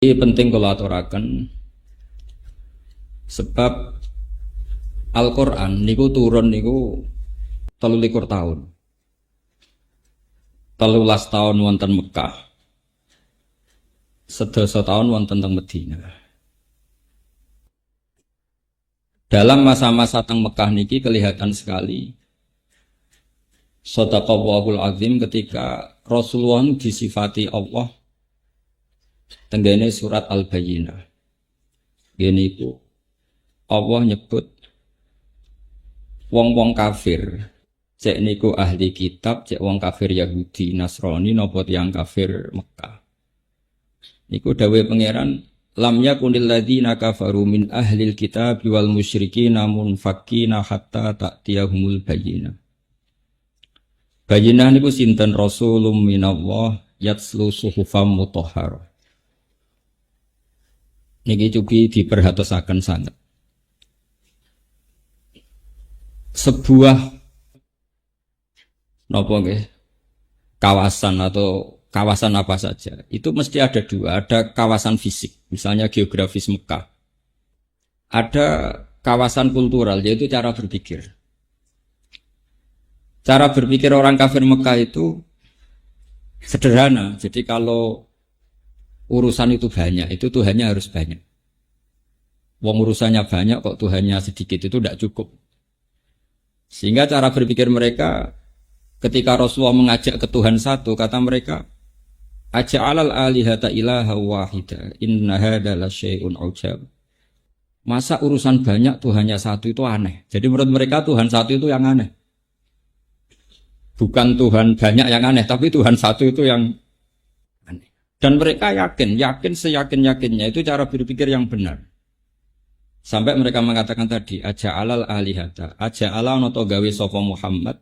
Ini penting kalau aturaken sebab Al-Qur'an niku turun niku 23 tahun. 13 tahun wonten Mekah. 11 tahun wonten teng Madinah. Dalam masa-masa teng Mekah niki kelihatan sekali Shadaqallahul Azim ketika Rasulullah disifati Allah tenggene surat Al-Bayyinah. Gini iku Allah nyebut wong-wong kafir, cek niku ahli kitab, cek wong kafir Yahudi, Nasrani, napa tiyang kafir Mekah. Niku dawuh pangeran, lam yakunil ladzina kafaru min ahlil kitab wal musyrikin munfakkina hatta ta'tiyahumul bayyinah. Bayyinah niku sinten rasulum minallah yatslu suhufam mutahharah. Niki cukup diperhatosaken sangat. Sebuah nopo nggih kawasan atau kawasan apa saja itu mesti ada dua, ada kawasan fisik misalnya geografis Mekah, ada kawasan kultural yaitu cara berpikir orang kafir Mekah itu sederhana. Jadi kalau urusan itu banyak, itu Tuhannya harus banyak. Wong urusannya banyak kok Tuhannya sedikit, itu tidak cukup. Sehingga cara berpikir mereka ketika Rasulullah mengajak ke Tuhan satu, kata mereka, aja'alal alihata ilaha wahida inna hadza lasyai'un ujab. Masa urusan banyak Tuhannya satu itu aneh. Jadi menurut mereka Tuhan satu itu yang aneh. Bukan Tuhan banyak yang aneh, tapi Tuhan satu itu yang aneh. Dan mereka yakin seyakin-yakinnya itu cara berpikir yang benar. Sampai mereka mengatakan tadi, aja'alal alihata, aja'ala noto gawe sapa Muhammad,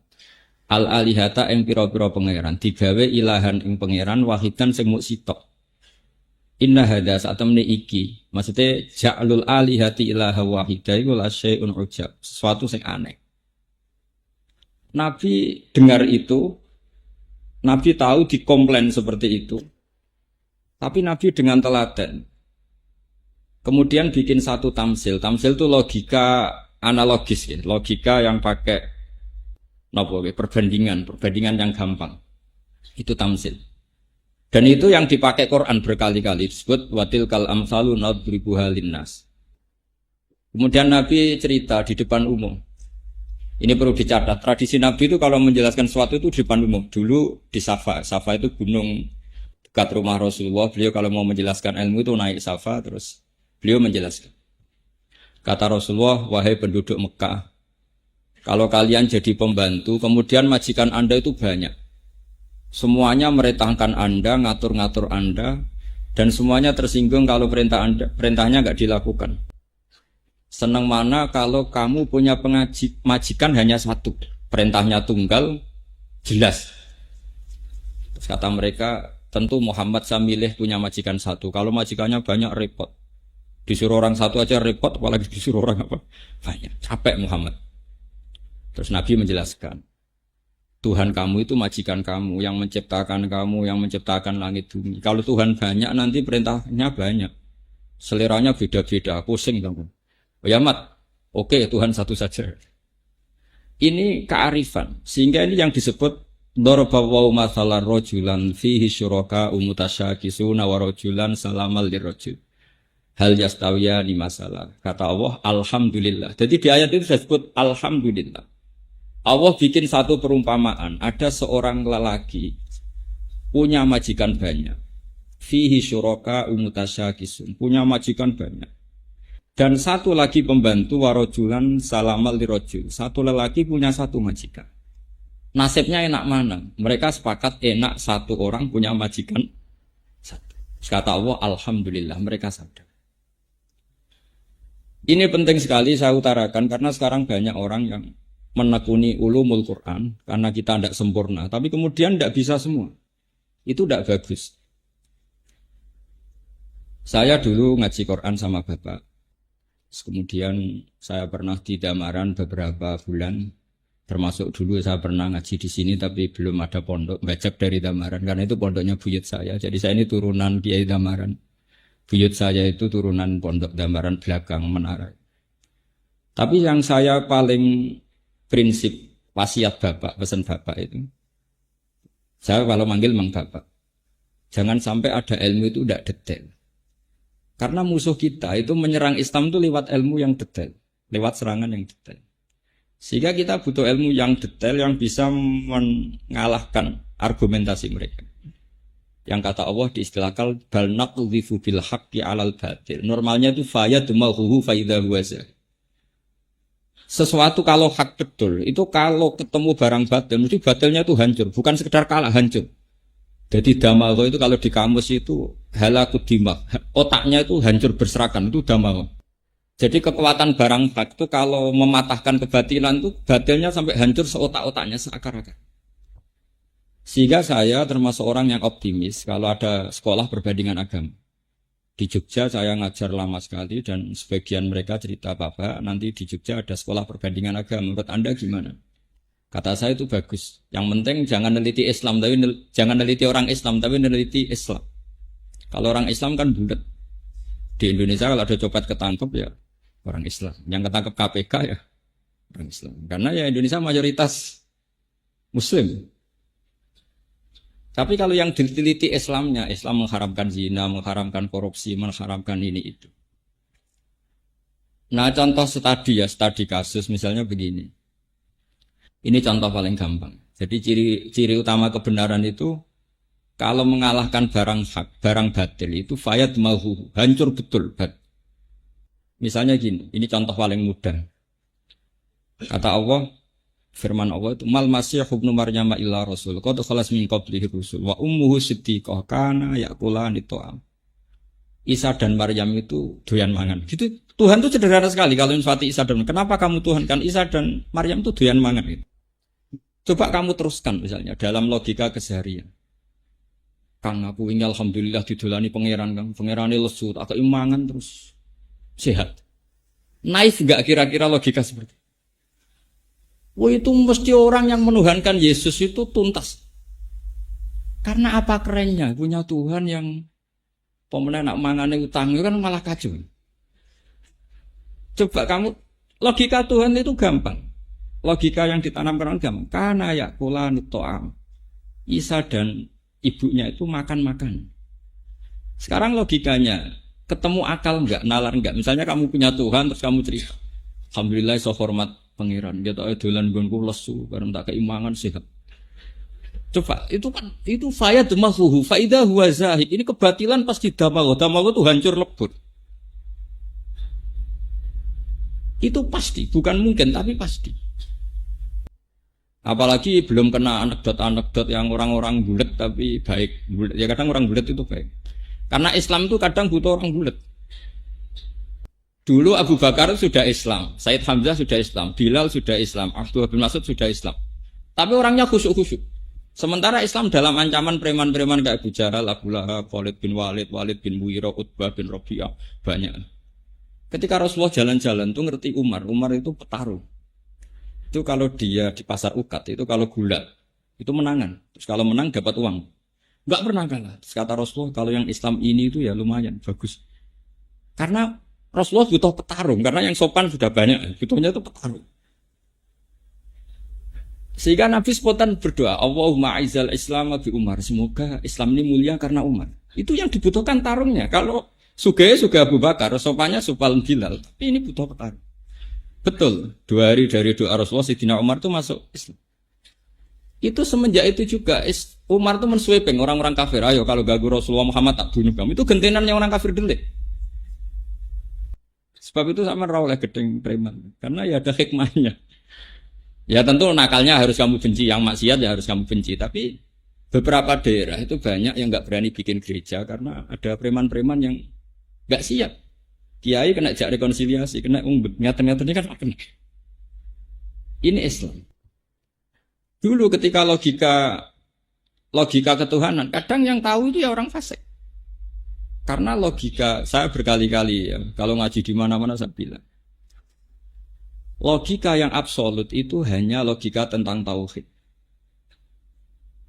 al alihata ing pira-pira pangeran, digawe ilahan ing pangeran wahidan sing muk sitok. Inna hadza satamne iki, maksudnya ja'alul alihati ilaha wahida iku la syai'un ujab, sesuatu sing aneh. Nabi dengar itu, Nabi tahu dikomplain seperti itu, tapi Nabi dengan teladan. Kemudian bikin satu tamsil. Tamsil itu logika analogis, ya. Logika yang pakai perbandingan yang gampang. Itu tamsil. Dan itu yang dipakai Quran berkali-kali disebut watil kal amsalu nadribuha linnas. Kemudian Nabi cerita di depan umum. Ini perlu dicatat. Tradisi Nabi itu kalau menjelaskan sesuatu itu di depan umum. Dulu di Safa. Safa itu gunung dekat rumah Rasulullah. Beliau kalau mau menjelaskan ilmu itu naik Safa terus beliau menjelaskan. Kata Rasulullah, wahai penduduk Mekah, kalau kalian jadi pembantu, kemudian majikan Anda itu banyak. Semuanya meretangkan Anda, ngatur-ngatur Anda, dan semuanya tersinggung kalau perintahnya nggak dilakukan. Senang mana kalau kamu punya majikan hanya satu, perintahnya tunggal, jelas. Terus kata mereka, tentu Muhammad saya milih punya majikan satu. Kalau majikannya banyak repot. Disuruh orang satu aja repot, apalagi disuruh orang apa? Banyak. Capek Muhammad. Terus Nabi menjelaskan, Tuhan kamu itu majikan kamu, yang menciptakan kamu, yang menciptakan langit bumi. Kalau Tuhan banyak, nanti perintahnya banyak. Seleranya beda-beda, pusing kamu. Oh ya Mat, oke Tuhan satu saja. Ini kearifan. Sehingga ini yang disebut Darabawu mathalan rajulan fihi syuraka umutasyakisuna wa rajulan salamal lirrajul. Hal yastawiya ni masalah. Kata Allah, alhamdulillah. Jadi di ayat itu disebut alhamdulillah. Allah bikin satu perumpamaan. Ada seorang lelaki punya majikan banyak. Fihi syuraka umutasyakisun. Punya majikan banyak. Dan satu lagi pembantu warojulan salamal lirojul. Satu lelaki punya satu majikan. Nasibnya enak mana? Mereka sepakat enak satu orang punya majikan satu. Kata Allah, alhamdulillah. Mereka sadar. Ini penting sekali saya utarakan karena sekarang banyak orang yang menekuni ulumul Quran karena kita tidak sempurna, tapi kemudian tidak bisa semua. Itu tidak bagus. Saya dulu ngaji Quran sama bapak. Kemudian saya pernah di Damaran beberapa bulan, termasuk dulu saya pernah ngaji di sini tapi belum ada pondok, bajak dari Damaran karena itu pondoknya buyut saya. Jadi saya ini turunan Kiai Damaran. Buyut saya itu turunan pondok gambaran belakang menara. Tapi yang saya paling prinsip wasiat bapak, pesan bapak itu, saya kalau manggil mang bapak, jangan sampai ada ilmu itu tidak detail. Karena musuh kita itu menyerang Islam itu lewat ilmu yang detail, lewat serangan yang detail. Sehingga kita butuh ilmu yang detail yang bisa mengalahkan argumentasi mereka. Yang kata Allah diistilahkan bal naqdhifu bil haqqi 'alal batil. Normalnya itu fayadmahu fa idza huwa zahir. Sesuatu kalau hak betul, itu kalau ketemu barang batil, mesti batilnya itu hancur, bukan sekedar kalah, hancur. Jadi damagho itu kalau di kamus itu halakut dimag, otaknya itu hancur berserakan, itu damagho. Jadi kekuatan barang hak itu kalau mematahkan kebatilan itu batilnya sampai hancur seotak-otaknya, seakar-akar. Sehingga saya termasuk orang yang optimis kalau ada sekolah perbandingan agama. Di Jogja saya ngajar lama sekali dan sebagian mereka cerita Bapak nanti di Jogja ada sekolah perbandingan agama. Menurut Anda gimana? Kata saya itu bagus. Yang penting jangan neliti Islam, tapi jangan neliti orang Islam, tapi neliti Islam. Kalau orang Islam kan bulat. Di Indonesia kalau ada copet ketangkep ya orang Islam. Yang ketangkep KPK ya orang Islam. Karena ya Indonesia mayoritas Muslim. Tapi kalau yang diteliti Islamnya, Islam mengharamkan zina, mengharamkan korupsi, mengharamkan ini itu. Nah contoh studi kasus misalnya begini. Ini contoh paling gampang. Jadi ciri utama kebenaran itu kalau mengalahkan barang hak, barang batil itu fayad mahu, hancur betul. Misalnya gini, ini contoh paling mudah. Kata Allah, firman Allah itu mal masih ibnu Maryam illa rasul qad khalas min qablihi rusul wa ummuhu siddiqah kana yaqulani ta'am. Isa dan Maryam itu doyan mangan. Gitu. Tuhan itu sederhana sekali kalau nyifati Isa dan kenapa kamu Tuhan kan Isa dan Maryam itu doyan mangan gitu. Coba kamu teruskan misalnya dalam logika keseharian. Kang aku ini alhamdulillah didolani pangeran Kang, pangerane lesu tak kei mangan terus sehat. Naif enggak kira-kira logika seperti itu? Wah itu mesti orang yang menuhankan Yesus itu tuntas. Karena apa kerennya punya Tuhan yang pemenang nak mangane utang itu kan malah kacau. Coba kamu logika Tuhan itu gampang. Logika yang ditanamkan orang gampang. Karena yaqulani ta'am. Isa dan ibunya itu makan-makan. Sekarang logikanya ketemu akal enggak, nalar enggak. Misalnya kamu punya Tuhan terus kamu cerita. Alhamdulillah so hormat pangeran, dia tak dolan gonku lesu, bareng tak keimangan sehat. Coba itu faya demahuhu, faida huwa zahid. Ini kebatilan pasti damago itu hancur lebur. Itu pasti, bukan mungkin tapi pasti. Apalagi belum kena anekdot yang orang-orang bulat tapi baik. Bulet. Ya kadang orang bulat itu baik. Karena Islam itu kadang butuh orang bulat. Dulu Abu Bakar sudah Islam, Said Hamzah sudah Islam, Bilal sudah Islam, Abdullah bin Mas'ud sudah Islam. Tapi orangnya khusyuk-khusyuk. Sementara Islam dalam ancaman preman-preman kayak Abu Jahal, Abu Lahab, Khalid bin Walid, Walid bin Mughirah, Utbah bin Rabi'ah, banyak. Ketika Rasulullah jalan-jalan tuh ngerti Umar itu petarung. Itu kalau dia di pasar ukat, itu kalau gulat, itu menangan. Terus kalau menang dapat uang. Enggak pernah kalah. Terus kata Rasulullah, kalau yang Islam ini itu ya lumayan, bagus. Karena Rasulullah butuh petarung, karena yang sopan sudah banyak, butuhnya itu petarung. Sehingga Nabi spontan berdoa, Allahumma aizal Islam bi Umar, semoga Islam ini mulia karena Umar. Itu yang dibutuhkan tarungnya. Kalau sugih Abu Bakar, sopannya supal Bilal, tapi ini butuh petarung. Betul, 2 hari dari doa Rasulullah, Sayyidina Umar itu masuk Islam. Itu semenjak itu juga Umar itu mensweeping orang-orang kafir, ayo kalau gagu Rasulullah Muhammad tak bunuh kamu. Itu gentenannya orang kafir delik. Sebab itu sama oleh gedeng preman. Karena ya ada hikmahnya. Ya tentu nakalnya harus kamu benci, yang maksiat ya harus kamu benci. Tapi beberapa daerah itu banyak yang nggak berani bikin gereja karena ada preman-preman yang nggak siap. Kiai kena jak rekonsiliasi, kena umbet. Nyata-nyatanya kan kena. Ini Islam. Dulu ketika logika ketuhanan, kadang yang tahu itu ya orang fasik. Karena logika, saya berkali-kali ya, kalau ngaji di mana-mana saya bilang. Logika yang absolut itu hanya logika tentang tauhid.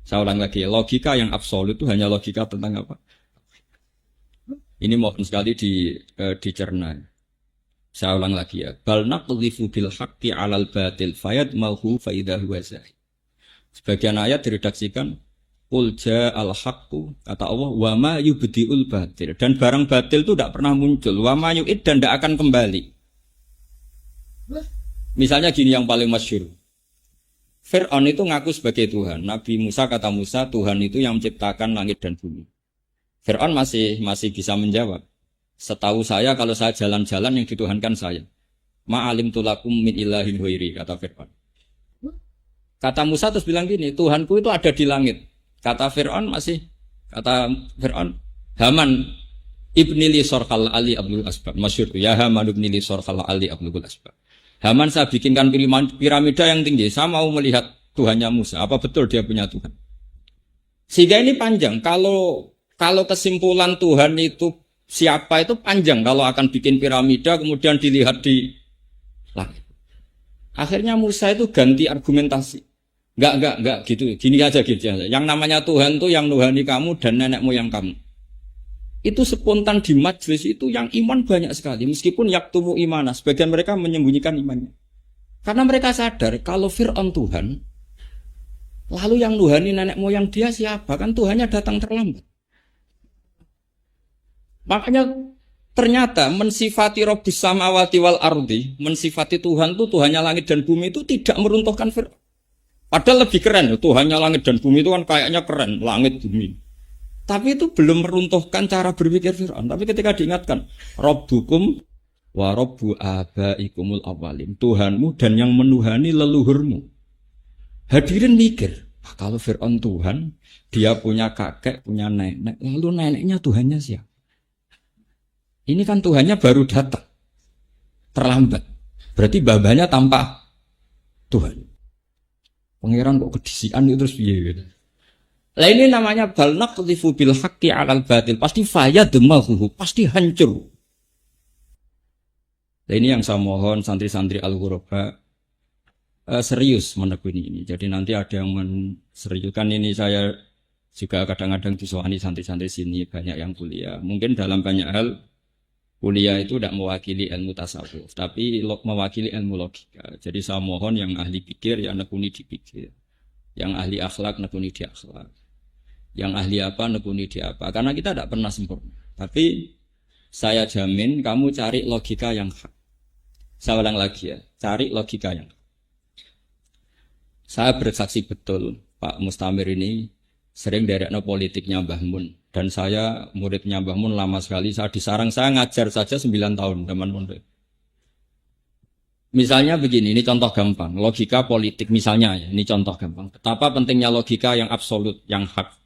Saya ulang lagi, logika yang absolut itu hanya logika tentang apa? Ini mohon sekali dicerna. Saya ulang lagi ya. Bal naqdhifu bil haqqi 'alal batil fayadmahu fa idza huwa zahid. Sebagian ayat diredaksikan qul ja'al haqqu, kata Allah, wa ma yubdiul batil, dan barang batil itu tidak pernah muncul, wa ma yu'id, dan tidak akan kembali. Misalnya gini yang paling masyhur. Fir'aun itu ngaku sebagai Tuhan. Nabi Musa kata Musa, Tuhan itu yang menciptakan langit dan bumi. Fir'aun masih bisa menjawab. Setahu saya kalau saya jalan-jalan yang dituhankan saya. Ma'alim tulakum min ilahin huiri, kata Fir'aun. Kata Musa terus bilang gini, Tuhanku itu ada di langit. Kata Fir'aun, Haman ibni li sorqal ali abdul asbab. Masyhur ya Haman ibni li sorqal ali abdul asbab. Haman, saya bikinkan piramida yang tinggi. Saya mau melihat Tuhannya Musa. Apa betul dia punya Tuhan? Sehingga ini panjang. Kalau kesimpulan Tuhan itu siapa itu panjang. Kalau akan bikin piramida kemudian dilihat di langit. Akhirnya Musa itu ganti argumentasi. Enggak gitu. Gini aja. Yang namanya Tuhan tuh yang nuhani kamu dan nenek moyang kamu. Itu spontan di majelis itu yang iman banyak sekali. Meskipun yaktumu imana, sebagian mereka menyembunyikan imannya. Karena mereka sadar kalau Fir'aun Tuhan, lalu yang nuhani nenek moyang dia siapa? Kan Tuhannya datang terlambat. Makanya ternyata mensifati Rabbis samawati wal ardi, mensifati Tuhan itu Tuhannya langit dan bumi itu tidak meruntuhkan Fir'aun. Padahal lebih keren, Tuhannya langit dan bumi itu kan kayaknya keren, langit bumi. Tapi itu belum meruntuhkan cara berpikir Fir'aun. Tapi ketika diingatkan, Rabbukum wa Rabbu abaikumul awwalim, Tuhanmu dan yang menuhani leluhurmu. Hadirin mikir, kalau Fir'aun Tuhan, dia punya kakek, punya nenek, lalu neneknya Tuhannya siapa? Ini kan Tuhannya baru datang, terlambat. Berarti babanya tanpa Tuhan. Pangeran kok kedisian itu terus piye gitu. Lah ini namanya bal naqdhifu bil haqqi 'alal batil, pasti fayadmahu, pasti hancur. Nah, ini yang saya mohon santri-santri Al-Ghuraba serius menekuni ini. Jadi nanti ada yang menseriuskan ini, saya juga kadang-kadang disowani santri-santri sini banyak yang kuliah. Mungkin dalam banyak hal kuliah itu tidak mewakili ilmu tasawuf, tapi mewakili ilmu logika. Jadi saya mohon yang ahli pikir ya nekuni di pikir, yang ahli akhlak nekuni di akhlak, yang ahli apa nekuni di apa. Karena kita tidak pernah sempurna. Tapi saya jamin kamu cari logika yang hak. Saya ulang lagi ya, cari logika yang hak. Saya bersaksi betul Pak Mustamir ini sering derekno politiknya Mbah Mun. Dan saya muridnya Mbah Mun lama sekali. Saya disarang, saya ngajar saja 9 tahun teman pondok. Misalnya begini, ini contoh gampang. Logika politik misalnya ya, ini contoh gampang. Betapa pentingnya logika yang absolut, yang hak.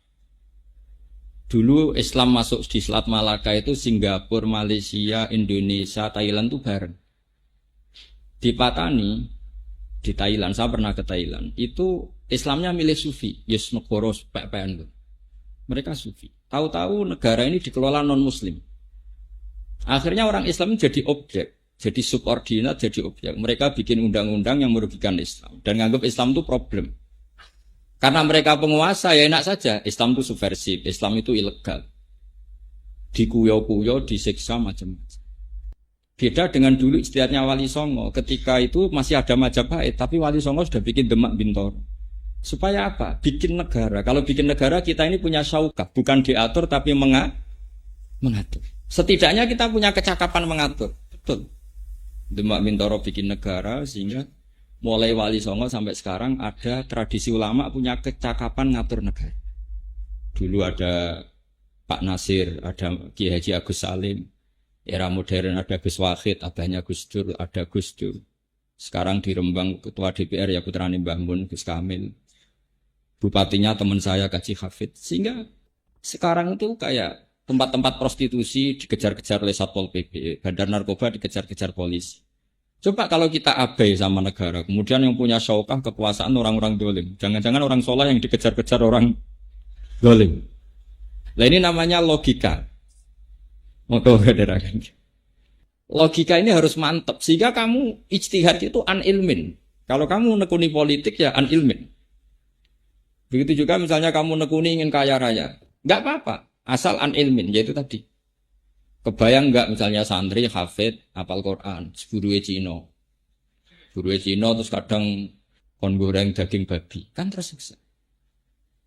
Dulu Islam masuk di Selat Malaka itu Singapura, Malaysia, Indonesia, Thailand itu bareng. Di Patani, di Thailand, saya pernah ke Thailand, itu Islamnya milih Sufi, Yes Negoro PPN. Mereka Sufi. Tahu-tahu negara ini dikelola non-Muslim. Akhirnya orang Islam jadi objek, jadi subordinat, jadi objek. Mereka bikin undang-undang yang merugikan Islam dan nganggap Islam itu problem. Karena mereka penguasa ya enak saja. Islam itu subversif, Islam itu ilegal. Dikuyo-kuyo, disiksa macam-macam. Beda dengan dulu istiadatnya Wali Songo. Ketika itu masih ada Majapahit, tapi Wali Songo sudah bikin Demak Bintoro. Supaya apa? Bikin negara. Kalau bikin negara kita ini punya syaukah, bukan diatur tapi mengatur. Setidaknya kita punya kecakapan mengatur. Betul. Demak Bintoro bikin negara sehingga mulai Wali Songo sampai sekarang ada tradisi ulama punya kecakapan ngatur negara. Dulu ada Pak Nasir, ada Kiai Haji Agus Salim. Era modern ada Gus Wahid, abahnya Gus Dur, ada Gus Dur. Sekarang di Rembang ketua DPR ya putrane Mbah Mun, Gus Kamil. Bupatinya teman saya Kaji Hafid. Sehingga sekarang itu kayak tempat-tempat prostitusi dikejar-kejar oleh Satpol PP, bandar narkoba dikejar-kejar polisi. Coba kalau kita abai sama negara, kemudian yang punya syaukah kekuasaan orang-orang dolim. Jangan-jangan orang soleh yang dikejar-kejar orang dolim. Nah ini namanya logika. Logika ini harus mantap sehingga kamu ijtihad itu an ilmin. Kalau kamu nekuni politik ya an ilmin. Begitu juga misalnya kamu nekuni ingin kaya raya, nggak apa-apa, asal an ilmin, yaitu tadi. Kebayang nggak misalnya santri hafid hafal Quran, guruwe Cina. Guruwe Cina terus kadang kon goreng daging babi, kan tersiksa.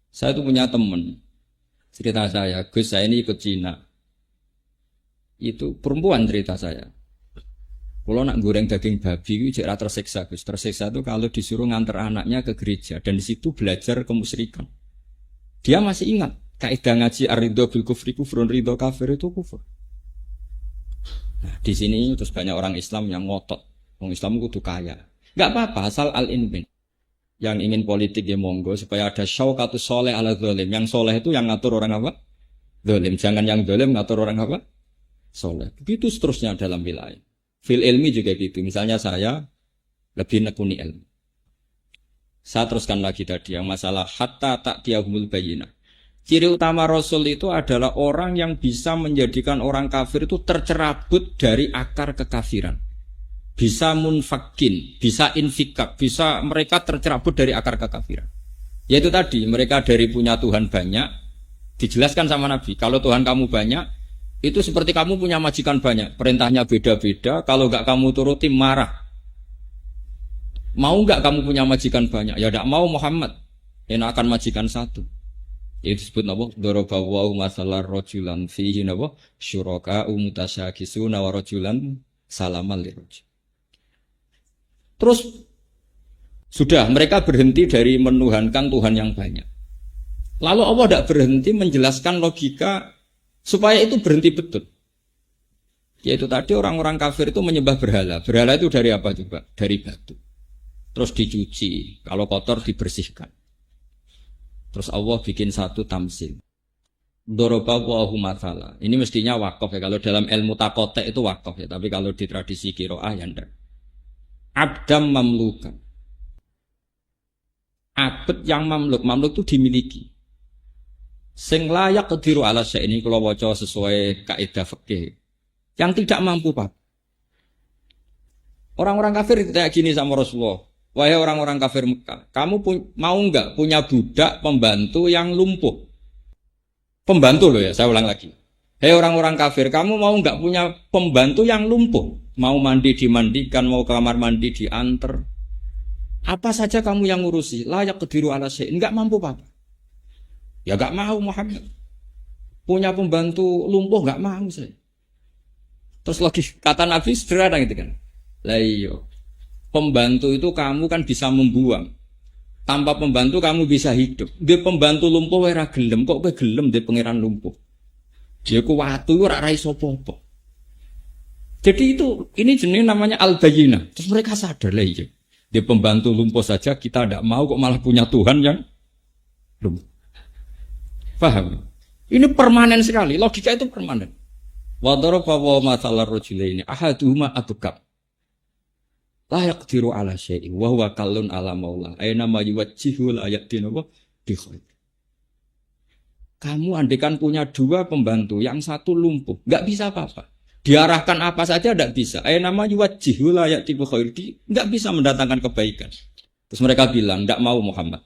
Saya tuh punya temen, cerita saya, Gus saya ini ikut Cina. Itu perempuan cerita saya. Kalau nak goreng daging babi itu jera tersiksa, Gus. Tersiksa itu kalau disuruh nganter anaknya ke gereja dan di situ belajar kemusyrikan. Dia masih ingat kaidah ngaji ar-ridho bil kufri kufrun, ridho kafir itu kufur. Nah, di sini terus banyak orang Islam yang ngotot. Orang Islam kudu kaya. Enggak apa-apa asal al-inbin. Yang ingin politik ya monggo supaya ada syaukatus soleh ala zalim. Yang soleh itu yang ngatur orang apa? Zalim. Jangan yang zalim ngatur orang apa? Soleh. Begitu seterusnya dalam wilayah. Fil ilmi juga gitu. Misalnya saya lebih nekuni ilmu. Saya teruskan lagi tadi yang masalah hatta ta'tiyahumul bayyinah. Ciri utama Rasul itu adalah orang yang bisa menjadikan orang kafir itu tercerabut dari akar kekafiran. Bisa munfakin, bisa infikak, bisa mereka tercerabut dari akar kekafiran. Yaitu tadi, mereka dari punya Tuhan banyak, dijelaskan sama Nabi, kalau Tuhan kamu banyak, itu seperti kamu punya majikan banyak, perintahnya beda-beda, kalau enggak kamu turuti marah. Mau enggak kamu punya majikan banyak? Ya enggak mau Muhammad, enakan majikan satu. Itu disebut napa? Daraballahu masalan rajulan fihi napa? Syuraka'u mutasyakisuna wa rajulan salaman lirajul. Terus sudah mereka berhenti dari menuhankan Tuhan yang banyak. Lalu Allah tidak berhenti menjelaskan logika supaya itu berhenti betul. Yaitu tadi orang-orang kafir itu menyembah berhala. Berhala itu dari apa juga? Dari batu. Terus dicuci, kalau kotor dibersihkan. Terus Allah bikin satu tamsil. Doroballahu mathala. Ini mestinya wakaf ya. Kalau dalam ilmu takotek itu wakaf ya. Tapi kalau di tradisi qiraah ya enggak. Abdam mamlukan. Abd yang mamluk. Mamluk itu dimiliki. Sing layak kediru ala syai' ini kalau waca sesuai kaidah fikih. Yang tidak mampu Pak. Orang-orang kafir tidak gini sama Rasulullah. Wahai orang-orang kafir Mekah, kamu mau enggak punya budak pembantu yang lumpuh? Pembantu loh ya, saya ulang lagi. Hei orang-orang kafir, kamu mau enggak punya pembantu yang lumpuh? Mau mandi dimandikan, mau ke kamar mandi diantar. Apa saja kamu yang ngurusi, layak kediru ala syai', enggak mampu Pak. Ya enggak mau Muhammad. Punya pembantu lumpuh enggak mau saya. Terus lagi kata Nabi sederhana gitu kan. Lah iya. Pembantu itu kamu kan bisa membuang. Tanpa pembantu kamu bisa hidup. Dia pembantu lumpuh ora gelem, kok kowe gelem dia pangeran lumpuh. Dia ku watu ora ra iso apa-apa. Jadi itu ini jenis namanya al-bayyinah. Terus mereka sadar lah iya. Dia pembantu lumpuh saja kita tidak mau kok malah punya Tuhan yang lumpuh. Paham? Ini permanen sekali. Logika itu permanen. Wa daraba wa masalar rajulaini ahaduhuma atukab. La yaqdiru ala syai'in wa huwa kallun ala maula. Aina ma yuwajjihu la yaqdinu bi khair. Kamu andekan punya dua pembantu, yang satu lumpuh, enggak bisa apa-apa. Diarahkan apa saja enggak bisa. Aina ma yuwajjihu la yaqdinu bi khair. Enggak bisa mendatangkan kebaikan. Terus mereka bilang, enggak mau Muhammad.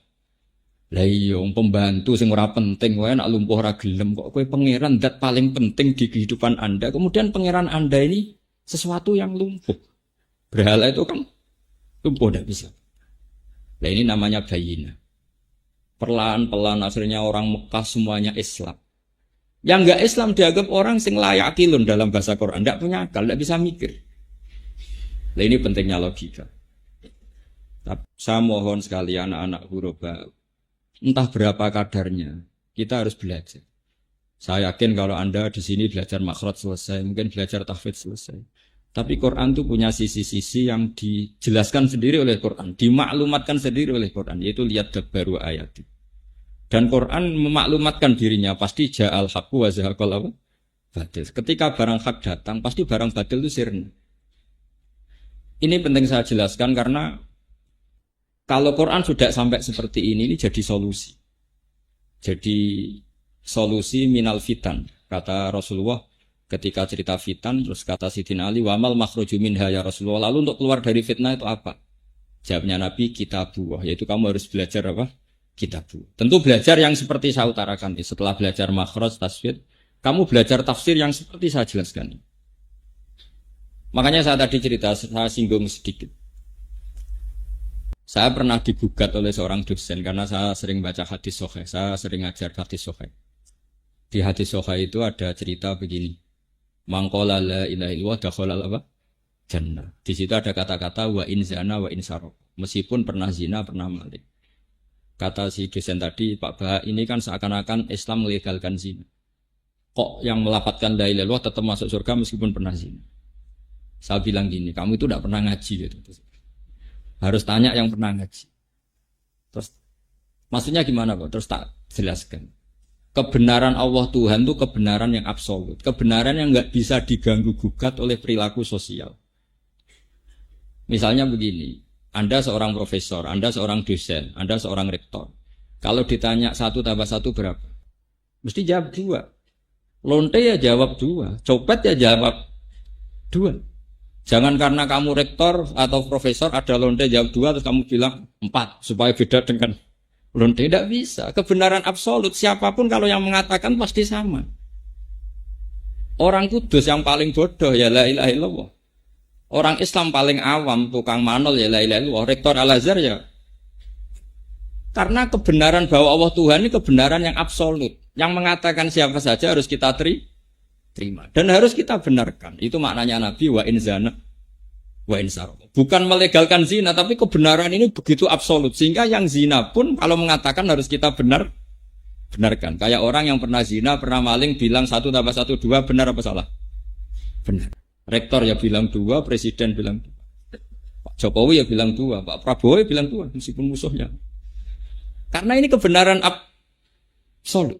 Lah iya pembantu sing ora penting wae nak lumpuh ora gelem kok kowe pangeran zat paling penting di kehidupan Anda. Kemudian pangeran Anda ini sesuatu yang lumpuh. Berhala itu kan lumpuh tidak bisa. Nah ini namanya bayyinah. Perlahan-pelan akhirnya orang Mekah semuanya Islam. Yang enggak Islam dianggap orang sing layak kilun dalam bahasa Quran. Tidak punya akal, tidak bisa mikir. Nah ini pentingnya logika. Saya mohon sekali anak-anak huruf baru. Entah berapa kadarnya, kita harus belajar. Saya yakin kalau Anda di sini belajar makhraj selesai, mungkin belajar tahfidz selesai. Tapi Quran itu punya sisi-sisi yang dijelaskan sendiri oleh Quran, dimaklumatkan sendiri oleh Quran, yaitu lihat baru ayat. Dan Quran memaklumatkan dirinya, pasti ja'al haqqu wa zahaqal batil. Ketika barang hak datang, pasti barang batil itu sirna. Ini penting saya jelaskan karena kalau Quran sudah sampai seperti ini jadi solusi. Jadi solusi minal fitan, kata Rasulullah. Ketika cerita fitan, terus kata Sidina Ali, wamal makhruju minha ya Rasulullah. Lalu untuk keluar dari fitnah itu apa? Jawabnya Nabi, kitabuh. Yaitu kamu harus belajar apa? Kitabuh. Tentu belajar yang seperti saya utarakan. Setelah belajar makhraj, tasfid, Kamu belajar tafsir yang seperti saya jelaskan. Makanya saya tadi cerita, saya singgung sedikit. Saya pernah digugat oleh seorang dosen karena saya sering baca hadis sahih, saya sering ngajar hadis sahih. Di hadis sahih itu ada cerita begini. Mangqala la ilaha illallah dakhalal apa? Jannah. Di situ ada kata-kata wa in zana wa in saraq. Meskipun pernah zina, pernah maling. Kata si dosen tadi, Pak Bah, ini kan seakan-akan Islam melegalkan zina. Kok yang melafadzkan la ilaha illallah tetap masuk surga meskipun pernah zina? Saya bilang gini, kamu itu tidak pernah ngaji gitu. Harus tanya yang pernah ngaji. Terus maksudnya gimana Pak? Terus tak jelaskan. Kebenaran Allah Tuhan itu kebenaran yang absolut. Kebenaran yang nggak bisa diganggu gugat oleh perilaku sosial. Misalnya begini, Anda seorang profesor, Anda seorang dosen, Anda seorang rektor. Kalau ditanya 1 tambah 1 berapa? Mesti jawab 2. Lonte ya jawab 2. Copet ya jawab 2. Jangan karena kamu rektor atau profesor ada lonte jawab 2 terus kamu bilang 4 supaya beda dengan lonte. Tidak bisa. Kebenaran absolut siapapun kalau yang mengatakan pasti sama. Orang kudus yang paling bodoh ya la ilaha illallah. Orang Islam paling awam tukang manol ya la ilaha illallah. Rektor Al-Azhar ya. Karena kebenaran bahwa Allah Tuhan ini kebenaran yang absolut. Yang mengatakan siapa saja harus kita terima dan harus kita benarkan. Itu maknanya Nabi wa in zana wa in saraq. Bukan melegalkan zina, tapi kebenaran ini begitu absolut sehingga yang zina pun kalau mengatakan harus kita benarkan. Kayak orang yang pernah zina, pernah maling bilang 1 tambah 1 2, benar apa salah? Benar. Rektor ya bilang 2, presiden bilang 2. Pak Jokowi ya bilang 2, Pak Prabowo ya bilang 2 meskipun musuhnya. Karena ini kebenaran absolut.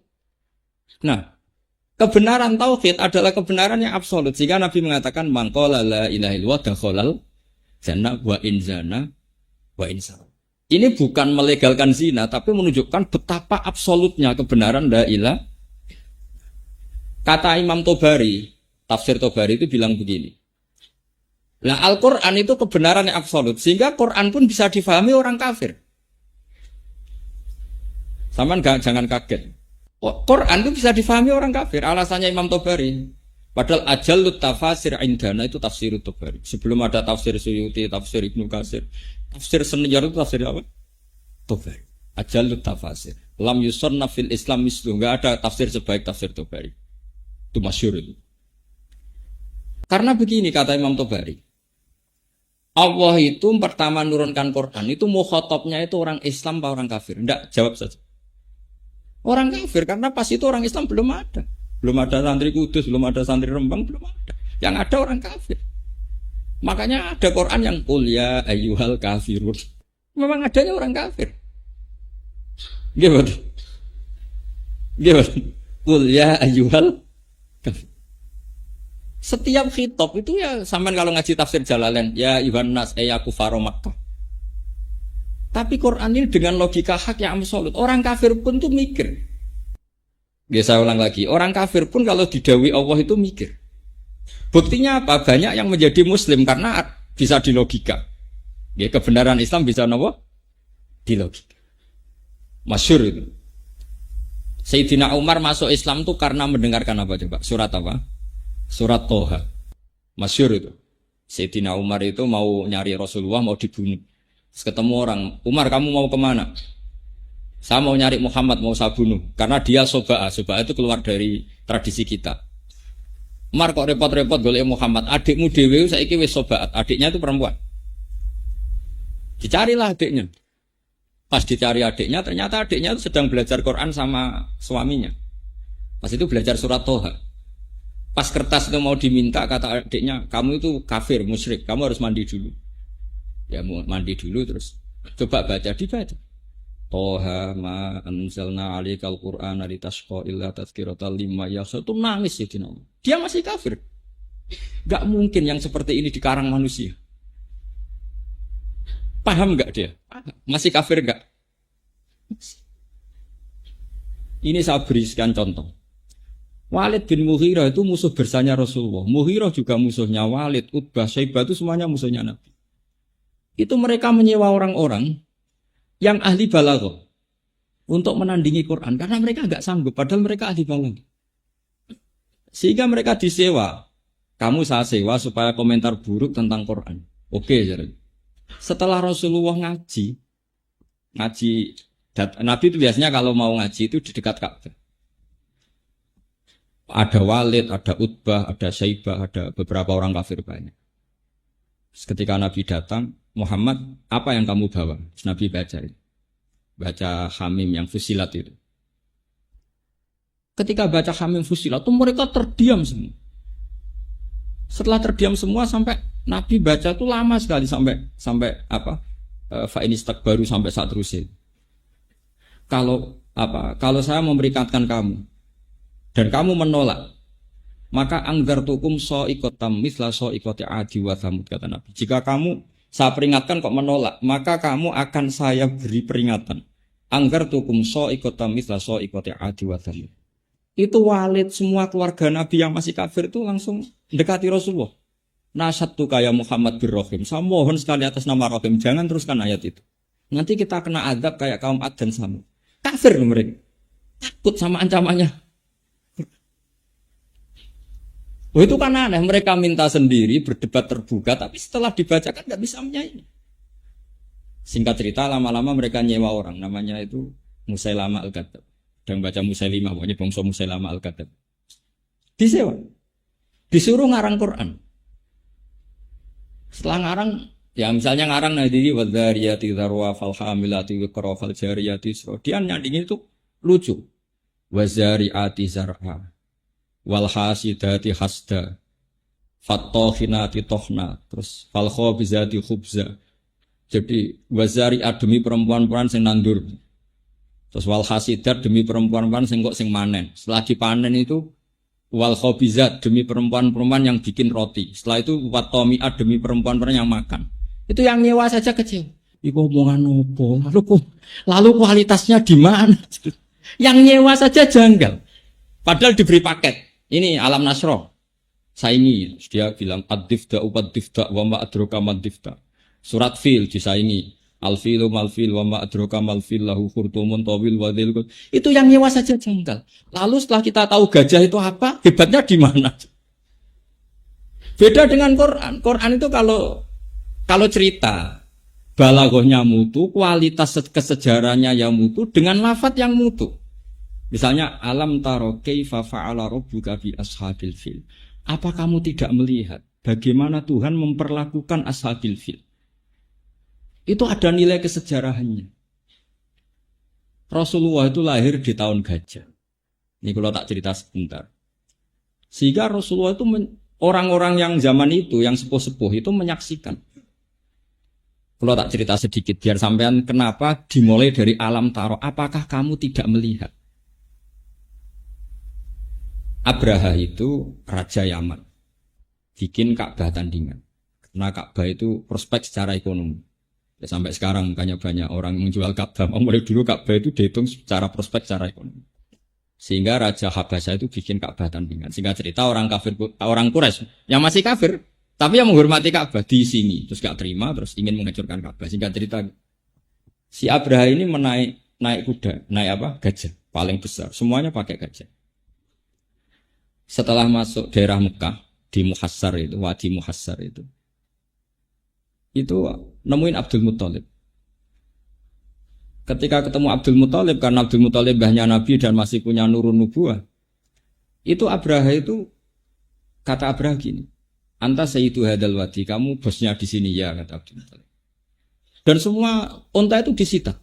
Nah, kebenaran tauhid adalah kebenaran yang absolut. Sehingga Nabi mengatakan mangqala la ilaha illallah dakhalal jannah wa in zana wa in saraq. Ini bukan melegalkan zina tapi menunjukkan betapa absolutnya kebenaran la ilaha. Kata Imam Tobari, tafsir Tobari itu bilang begini. Nah, Al-Qur'an itu kebenaran yang absolut sehingga Quran pun bisa difahami orang kafir. Saman jangan kaget. Quran itu bisa difahami orang kafir. Alasannya Imam Tobari. Padahal ajallut tafasir indana itu tafsir Tobari. Sebelum ada tafsir Suyuti, tafsir Ibnu Katsir, tafsir senior itu tafsir apa? Tobari. Ajallut tafasir. Lam yusonna fil Islam mislu. Enggak ada tafsir sebaik tafsir Tobari. Itu masyhur itu. Karena begini kata Imam Tobari. Allah itu pertama nurunkan Quran itu mukhatabnya itu orang Islam apa orang kafir? Enggak, jawab saja. Orang kafir karena pas itu orang Islam belum ada. Belum ada santri Kudus, belum ada santri Rembang, belum ada. Yang ada orang kafir. Makanya ada Quran yang qul ya ayyuhal kafirun. Memang adanya orang kafir. Gimana? Qul ya ayyuhal kafir. Setiap khitab itu ya sampean kalau ngaji tafsir Jalalain ya Ibn Nas ya kufaro Makkah. Tapi Quran ini dengan logika hak yang absolut. Orang kafir pun tuh mikir. Ya saya ulang lagi. Orang kafir pun kalau didawi Allah itu mikir. Buktinya apa? Banyak yang menjadi muslim karena bisa dilogika. Ya kebenaran Islam bisa apa? Dilogika. Masyhur itu. Sayyidina Umar masuk Islam tuh karena mendengarkan apa coba? Surat apa? Surat Toha. Masyhur itu. Sayyidina Umar itu mau nyari Rasulullah, mau dibunuh. Terus ketemu orang, Umar kamu mau kemana? Saya mau nyari Muhammad, mau saya bunuh. Karena dia soba'ah. Soba'ah itu keluar dari tradisi kita. Umar kok repot-repot golek Muhammad. Adikmu dewe saiki wis soba'at. Adiknya itu perempuan. Dicarilah adiknya. Pas dicari adiknya, ternyata adiknya itu sedang belajar Quran sama suaminya. Pas itu belajar surat Toha. Pas kertas itu mau diminta, kata adiknya, kamu itu kafir, musyrik. Kamu harus mandi dulu. Ya mau mandi dulu terus coba baca dibaca. Toha ma anzalna 'alaikal qur'ana litashqa illa tadhkiratan liman yakhsha. Itu nangis ya dia masih kafir. Enggak mungkin yang seperti ini dikarang manusia. Paham enggak dia? Masih kafir enggak? Ini saya berikan contoh. Walid bin Mughirah itu musuh bersanya Rasulullah. Mughirah juga musuhnya Walid, Utbah, Syaibah itu semuanya musuhnya Nabi. Itu mereka menyewa orang-orang yang ahli balaghah untuk menandingi Quran karena mereka enggak sanggup padahal mereka ahli balaghah. Sehingga mereka disewa. Kamu saya sewa supaya komentar buruk tentang Quran. Oke, jadi. Setelah Rasulullah ngaji, Nabi itu biasanya kalau mau ngaji itu di dekat Ka'bah. Ada Walid, ada Utbah, ada Syaibah, ada beberapa orang kafir banyak. Ketika Nabi datang, Muhammad, apa yang kamu bawa? Terus Nabi baca Hamim yang Fusilat itu. Ketika baca Hamim Fusilat itu mereka terdiam semua. Setelah terdiam semua sampai Nabi baca itu lama sekali sampai apa? Fa'inistak baru sampai saat terusnya. Kalau saya memberikan kamu dan kamu menolak, maka anggartukum so'ikotam misla so'ikoti adi wa thamud, kata Nabi. Jika kamu saya peringatkan kok menolak, maka kamu akan saya beri peringatan. Anggartukum so'ikotam misla so'ikoti adi wa thamud. Itu Walid, semua keluarga Nabi yang masih kafir itu langsung mendekati Rasulullah. Nasyattu kaya Muhammad bin Rahim. Saya mohon sekali atas nama Rahim, jangan teruskan ayat itu. Nanti kita kena azab kayak kaum Ad dan Samud. Kafir mereka. Takut sama ancamannya. Oh, itu kan aneh, mereka minta sendiri, berdebat terbuka, tapi setelah dibacakan nggak bisa menyaingi. Singkat cerita, lama-lama mereka nyewa orang, namanya itu Musailama Al-Kadzab. Dan baca Musailimah, pokoknya bangsa Musailama Al-Kadzab. Disewa. Disuruh ngarang Quran. Setelah ngarang, ya misalnya ngarang nadiri wadhariyati dharwa fal hamilati wiqra fal jariyati isra. Dia nyandingin itu lucu. Wazariati zar'a wal hasidati hasda fattokhinati tohna, terus fal khobizati khubza. Jadi wazariat demi perempuan-perempuan sing nandur, terus wal hasidat demi perempuan-perempuan sing kok sing manen. Setelah dipanen itu wal khobizat demi perempuan-perempuan yang bikin roti. Setelah itu wattomiat demi perempuan-perempuan yang makan. Itu yang nyewa saja kecil. Iku omongan opo? Lalu kualitasnya di mana? Yang nyewa saja janggal. Padahal diberi paket. Ini Alam Nasroh. Saingi. Dia bilang ad-difda upad-difda wa ma adroka mad-difda. Surat Fil disaingi. Al-filu mal-fil wa ma adroka mal-fil lahu khurtumun tawil wa dhil. Itu yang nyewa saja janggal. Lalu setelah kita tahu gajah itu apa, hebatnya di mana? Beda dengan Quran. Quran itu kalau cerita balaghahnya mutu, kualitas kesejarahnya yang mutu dengan lafadz yang mutu. Misalnya alam taro kaifa fa'ala rabbuka bi ashabil fil. Apa kamu tidak melihat bagaimana Tuhan memperlakukan ashabil fil? Itu ada nilai kesejarahannya. Rasulullah itu lahir di tahun gajah. Ini kalau tak cerita sebentar. Sehingga Rasulullah itu orang-orang yang zaman itu, yang sepuh-sepuh itu menyaksikan. Kalau tak cerita sedikit biar sampean kenapa dimulai dari alam taro. Apakah kamu tidak melihat? Abraha itu raja Yaman. Bikin Ka'bah tandingan. Karena Ka'bah itu prospek secara ekonomi. Ya, sampai sekarang makanya banyak orang menjual Ka'bah. Mulai dulu Ka'bah itu dihitung secara prospek secara ekonomi. Sehingga Raja Habasyah itu bikin Ka'bah tandingan. Sehingga cerita orang Quraisy yang masih kafir, tapi yang menghormati Ka'bah di sini, terus gak terima, terus ingin menghancurkan Ka'bah. Sehingga cerita si Abraha ini naik kuda, naik apa? Gajah, paling besar. Semuanya pakai gajah. Setelah masuk daerah Mekah di Muhassar itu, Wadi Muhassar itu nemuin Abdul Muthalib. Ketika ketemu Abdul Muthalib, karena Abdul Muthalib mbahnya Nabi dan masih punya nurun nubuwah, itu Abraha itu kata Abraha gini, anta sayyidu hadal wadi, kamu bosnya di sini ya, kata Abdul Muthalib. Dan semua onta itu disita.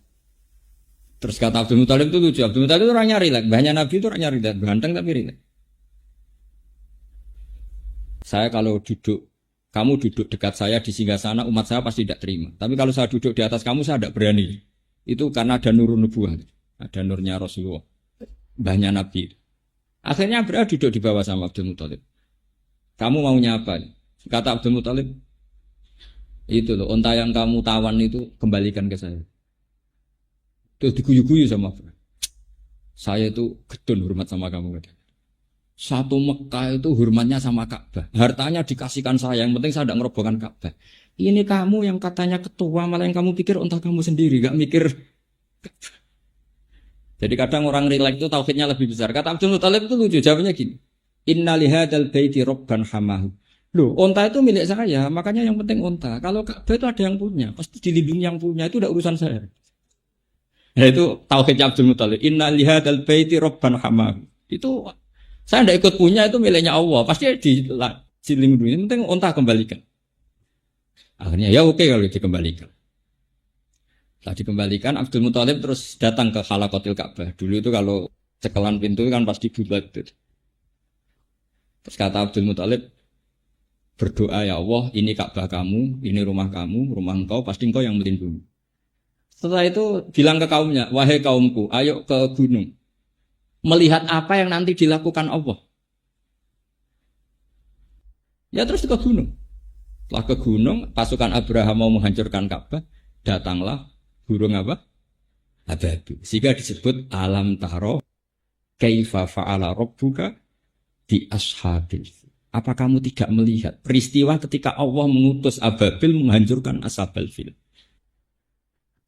Terus kata Abdul Muthalib itu lucu, Abdul Muthalib itu orangnya rileks, mbahnya Nabi itu orangnya rileks, ganteng tapi rileks. Saya kalau kamu duduk dekat saya di singgasana, umat saya pasti tidak terima. Tapi kalau saya duduk di atas kamu, saya tidak berani. Itu karena ada nurun nubuwah, ada nurnya Rasulullah, mbahnya Nabi. Akhirnya Abraha duduk di bawah sama Abdul Muthalib. Kamu maunya apa? Kata Abdul Muthalib, itu loh, onta yang kamu tawan itu kembalikan ke saya. Terus diguyu-guyu sama Abraha. Saya itu gedun hormat sama kamu. Satu Mekah itu hormatnya sama Ka'bah. Hartanya dikasihkan saya, yang penting saya tidak merobohkan Ka'bah. Ini kamu yang katanya ketua, malah yang kamu pikir entah kamu sendiri, gak mikir. Jadi kadang orang rileks itu tauhidnya lebih besar. Kata Abdul Muthalib itu lucu, jawabnya gini. Inna lihadzal baiti rabban hamahu. Loh, onta itu milik saya, makanya yang penting onta. Kalau Ka'bah itu ada yang punya, pasti dilindungi yang punya, itu udah urusan saya. Nah itu tauhidnya Abdul Muthalib. Inna lihadzal baiti rabban hamahu. Itu saya tidak ikut punya, itu miliknya Allah. Pasti dilindungi, yang penting onta kembalikan. Akhirnya ya oke kalau dikembalikan. Setelah dikembalikan, Abdul Muthalib terus datang ke Halaqatil Ka'bah. Dulu itu kalau cekelan pintu kan pasti bulat. Terus kata Abdul Muthalib, berdoa ya Allah, ini Ka'bah kamu, ini rumah kamu, rumah engkau, pasti engkau yang melindungi. Setelah itu bilang ke kaumnya, wahai kaumku, ayo ke gunung. Melihat apa yang nanti dilakukan Allah. Ya terus ke gunung. Setelah ke gunung, pasukan Abraham mau menghancurkan Ka'bah, datanglah burung apa? Ababil. Sehingga disebut alam taro kaifa fa'ala rabbuka bi ashabil. Apa kamu tidak melihat peristiwa ketika Allah mengutus Ababil menghancurkan Ashabil Fil?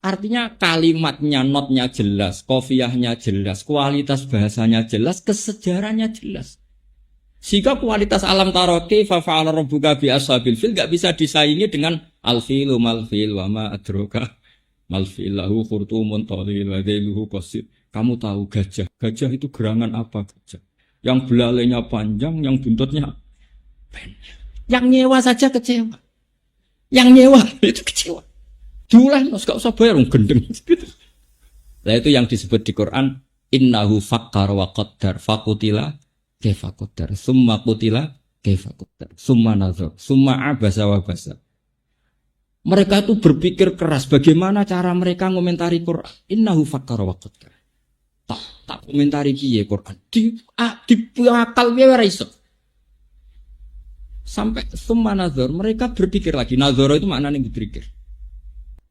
Artinya kalimatnya, notnya jelas, qafiyahnya jelas, kualitas bahasanya jelas, kesejarahnya jelas. Sehingga kualitas alam taroki fa'ala rabbuka bi ashabil fil gak bisa disaingi dengan al-filu mal-fil wa ma adroka mal-fil lahu khurtumun tawil wa dhailuhu qasir. Kamu tahu gajah. Gajah itu gerangan apa gajah? Yang belalainya panjang, yang buntutnya yang nyewa saja kecewa. Yang nyewa itu kecewa. Dulah, gak usah bayar, gendeng. Nah itu yang disebut di Quran, innahu fakkar wa qaddar fakutila kaifa qaddar, summa qutila kaifa qaddar, summa nazar, summa abasa wa basa. Mereka itu berpikir keras bagaimana cara mereka ngomentari Quran. Innahu fakkar wa qaddar. Tak komentari piye Quran. Di akal piye ora iso. Sampai summa nazar, mereka berpikir lagi. Nazar itu maknanya berpikir.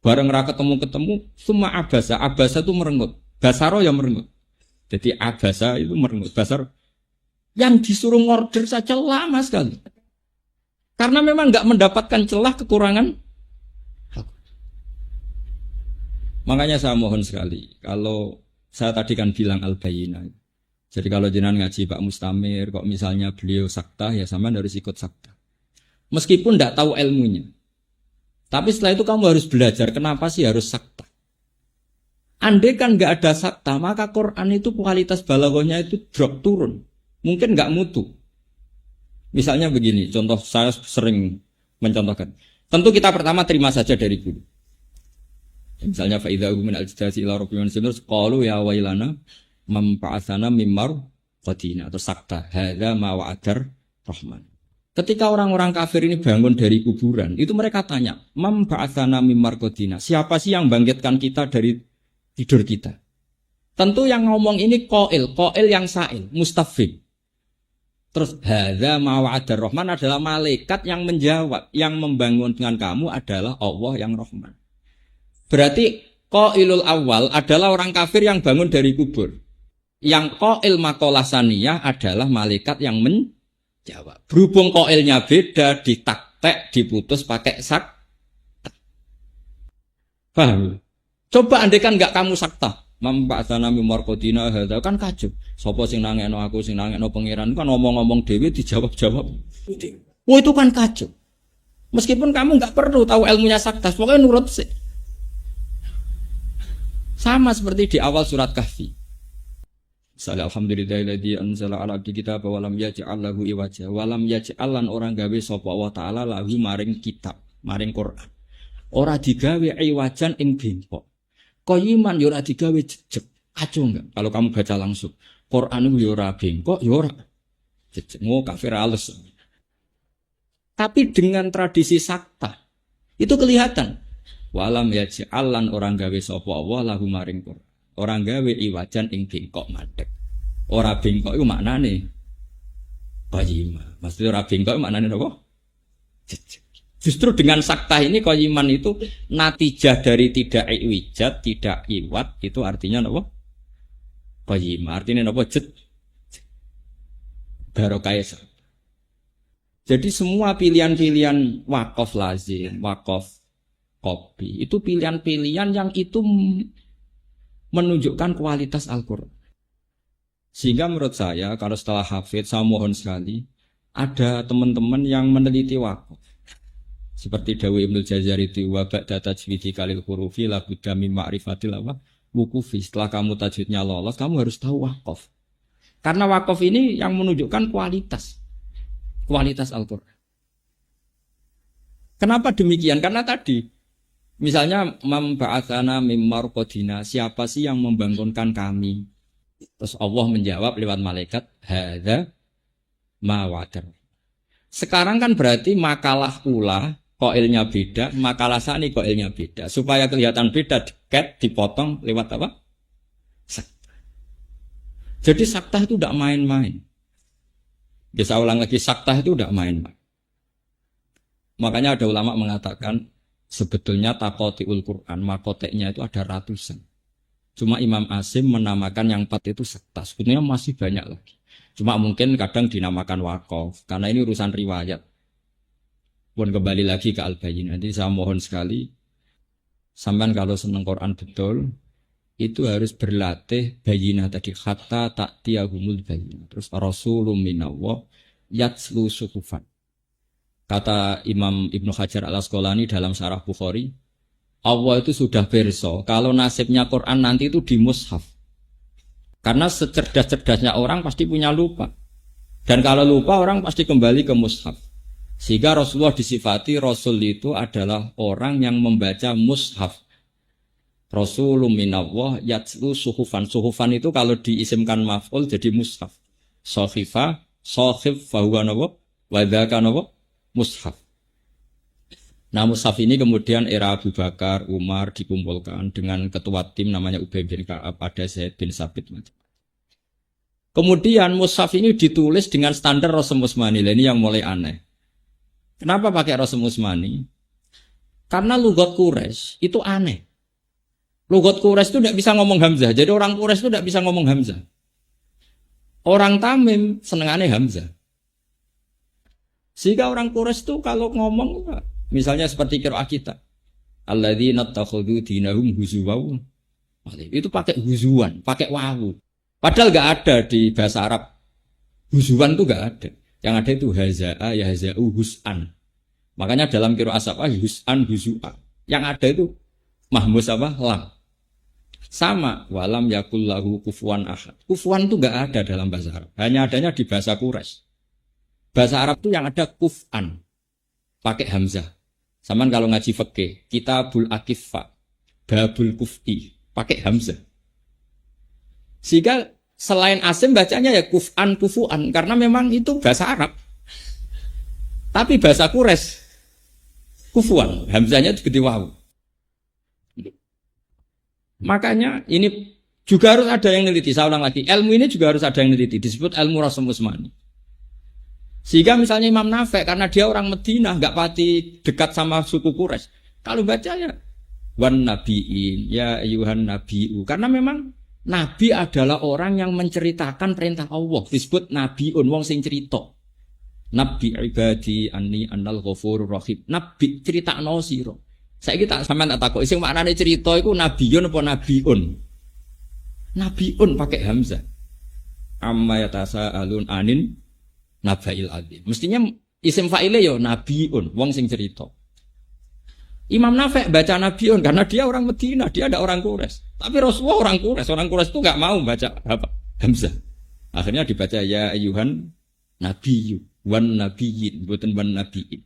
Bareng ra ketemu, summa abasa. Abasa itu merengut. Basaro ya merengut. Jadi abasa itu merengut. Basar yang disuruh ngorder saja lama sekali. Karena memang enggak mendapatkan celah kekurangan. Makanya saya mohon sekali, kalau saya tadi kan bilang al-bayyinah. Jadi kalau jenengan ngaji Pak Mustamir, kok misalnya beliau sakta, ya sama harus ikut sakta. Meskipun tidak tahu ilmunya. Tapi setelah itu kamu harus belajar, kenapa sih harus sakta. Andai kan nggak ada sakta, maka Quran itu kualitas balaghahnya itu drop turun. Mungkin nggak mutu. Misalnya begini, contoh saya sering mencontohkan. Tentu kita pertama terima saja dari guru. Misalnya fa'idhahu min al-jidasi ila rabbi man sinur, qalu ya wailana mempa'asana mimmar qadina atau sakta hadza ma wa'adar rahman. Ketika orang-orang kafir ini bangun dari kuburan, itu mereka tanya, mempa'asana mimmar qadina, siapa sih yang bangkitkan kita dari tidur kita? Tentu yang ngomong ini qail yang sa'il, mustafid. Terus hadza ma wa'adar rahman adalah malaikat yang menjawab, yang membangunkan kamu adalah Allah yang Rahman. Berarti qailul awal adalah orang kafir yang bangun dari kubur. Yang qail maqalah saniyah adalah malaikat yang menjawab. Berhubung qailnya beda, ditaktek, diputus pakai sakta. Paham? Coba andaikan enggak kamu sakta, mamba'tsana mimar qadina hadza kan kacau. Sapa sing nangekno aku, sing nangekno pangeran kan ngomong-ngomong dhewe dijawab-jawab. Oh itu kan kacau. Meskipun kamu enggak perlu tahu ilmunya sakta, pokoknya nurut sih. Sama seperti di awal surat Kahfi. Misalnya alhamdulillahilladzi anzala ala abdi kitab wa lam yaj'al lahu iwaja wa lam yaj'al lan orang gawe sapa wa ta'ala lahu maring kitab, maring Quran. Ora digawe iwajan ing bengkok. Qayiman yo ora digawe jejeg. Kacau enggak? Kalau kamu baca langsung. Quran yo ora bengkok, yo ora jejeg. Mau kafir halus. Tapi dengan tradisi sakta itu kelihatan. Walam yaj'alan orang gawe sapa Allah lahu maring Quran. Orang gawe iwajan ing bengkok madhek. Ora bengkok iku maknane qayyimah. Maksudnya ora bengkok maknane apa? Justru dengan sakta ini qayyiman itu natijah dari tidak iwijat, tidak iwat, itu artinya apa? Qayyimah. Artinya apa? Barokah. Jadi semua pilihan-pilihan wakaf lazim, wakaf kopi itu pilihan-pilihan yang itu menunjukkan kualitas Al-Quran. Sehingga menurut saya kalau setelah hafid saya mohon sekali ada teman-teman yang meneliti wakaf. Seperti Dawi Ibnul Jazari itu wa ba'da tajwidi kalil hurufi la budda min ma'rifatil wukufi. Setelah kamu tajwidnya lolos, kamu harus tahu wakaf. Karena wakaf ini yang menunjukkan kualitas Al-Qur'an. Kenapa demikian? Karena tadi misalnya memba'atsana mim marqadina, siapa sih yang membangunkan kami? Terus Allah menjawab lewat malaikat, hadza ma wa'adar. Sekarang kan berarti makalah ula qailnya beda, makalah sani qailnya beda. Supaya kelihatan beda, dekat dipotong lewat apa? Sakta. Jadi sakta itu tidak main-main. Bisa ulang lagi, sakta itu tidak main-main. Makanya ada ulama mengatakan sebetulnya takotiul Quran, makoteknya itu ada ratusan. Cuma Imam Asim menamakan yang 4 itu sakta. Sebetulnya masih banyak lagi. Cuma mungkin kadang dinamakan wakaf. Karena ini urusan riwayat. Pun kembali lagi ke Al-Bayyinah. Nanti saya mohon sekali. Sampai kalau senang Quran betul. Itu harus berlatih Bayyinah tadi. Hatta ta'tiyahumul bayyinah. Terus Rasulun minallah yatslu suhufan. Kata Imam Ibnu Hajar Al-Asqalani dalam Syarah Bukhari, Allah itu sudah berso kalau nasibnya Quran nanti itu di mushaf. Karena secerdas-cerdasnya orang pasti punya lupa. Dan kalau lupa orang pasti kembali ke mushaf. Sehingga Rasulullah disifati Rasul itu adalah orang yang membaca mushaf. Rasulun minallah yatslu suhufan. Suhufan itu kalau diisimkan maf'ul jadi mushaf. Sohifa, sohif, fahuwa nawa, wadhaka nawa, mushaf. Nah mushaf ini kemudian era Abu Bakar, Umar dikumpulkan dengan ketua tim namanya Ubay bin Ka'ab, ada Zaid bin Sabit. Kemudian mushaf ini ditulis dengan standar Rasul Usmani. Ini yang mulai aneh. Kenapa pakai Rasul Usmani? Karena lugat Quraisy itu aneh. Lugat Quraisy itu tidak bisa ngomong Hamzah. Jadi orang Quraisy itu tidak bisa ngomong Hamzah. Orang Tamim senengannya Hamzah. Sehingga orang Quraisy itu kalau ngomong, misalnya seperti qiraah kita, alladzina takhudhu dinahum huzuwan, itu pakai huzuan, pakai wawu. Padahal enggak ada di bahasa Arab. Huzuan itu enggak ada. Yang ada itu hazaa, yahza'u, hus'an. Makanya dalam qiraah apa hus'an, huzu'a. Yang ada itu mahmus apa? Lam. Sama, walam yakullahu kufuwan ahad. Kufuwan itu enggak ada dalam bahasa Arab. Hanya adanya di bahasa Quraisy. Bahasa Arab itu yang ada kuf'an, pakai hamzah. Saman kalau ngaji fikih, kitabul akifah, babul kuf'i, pakai hamzah. Sehingga selain Asim bacanya ya kuf'an, kufu'an, karena memang itu bahasa Arab. Tapi bahasa Quraisy, kufu'an, hamzahnya gede wawu. Makanya ini juga harus ada yang neliti. Saya ulang lagi, ilmu ini juga harus ada yang neliti. Disebut ilmu Rasul Usmani. Sehingga misalnya Imam Nafi' karena dia orang Madinah, enggak pati dekat sama suku Quraisy. Kalau bacanya wan nabiin, ya ayuhan nabiu. Karena memang nabi adalah orang yang menceritakan perintah Allah. Disebut nabiun, wong sing cerita. Nabi ibadi anni annal ghafurur rahim. Nabi critakno sira. Saiki tak sampean tak takoki sing maknane cerita iku nabiyun apa nabiun? Nabiun pakai hamzah. Amma yatasaalun anin nabail adzim. Mestinya isim fa'ile yo nabiun, wong sing cerita. Imam Nafi' baca nabiun karena dia orang Madinah, dia ada orang Quraisy. Tapi Rasulullah orang Quraisy itu enggak mau baca apa? Hamzah. Akhirnya dibaca ya ayyuhan nabiyyu wan nabiyyin, bukan wan nabiyyin.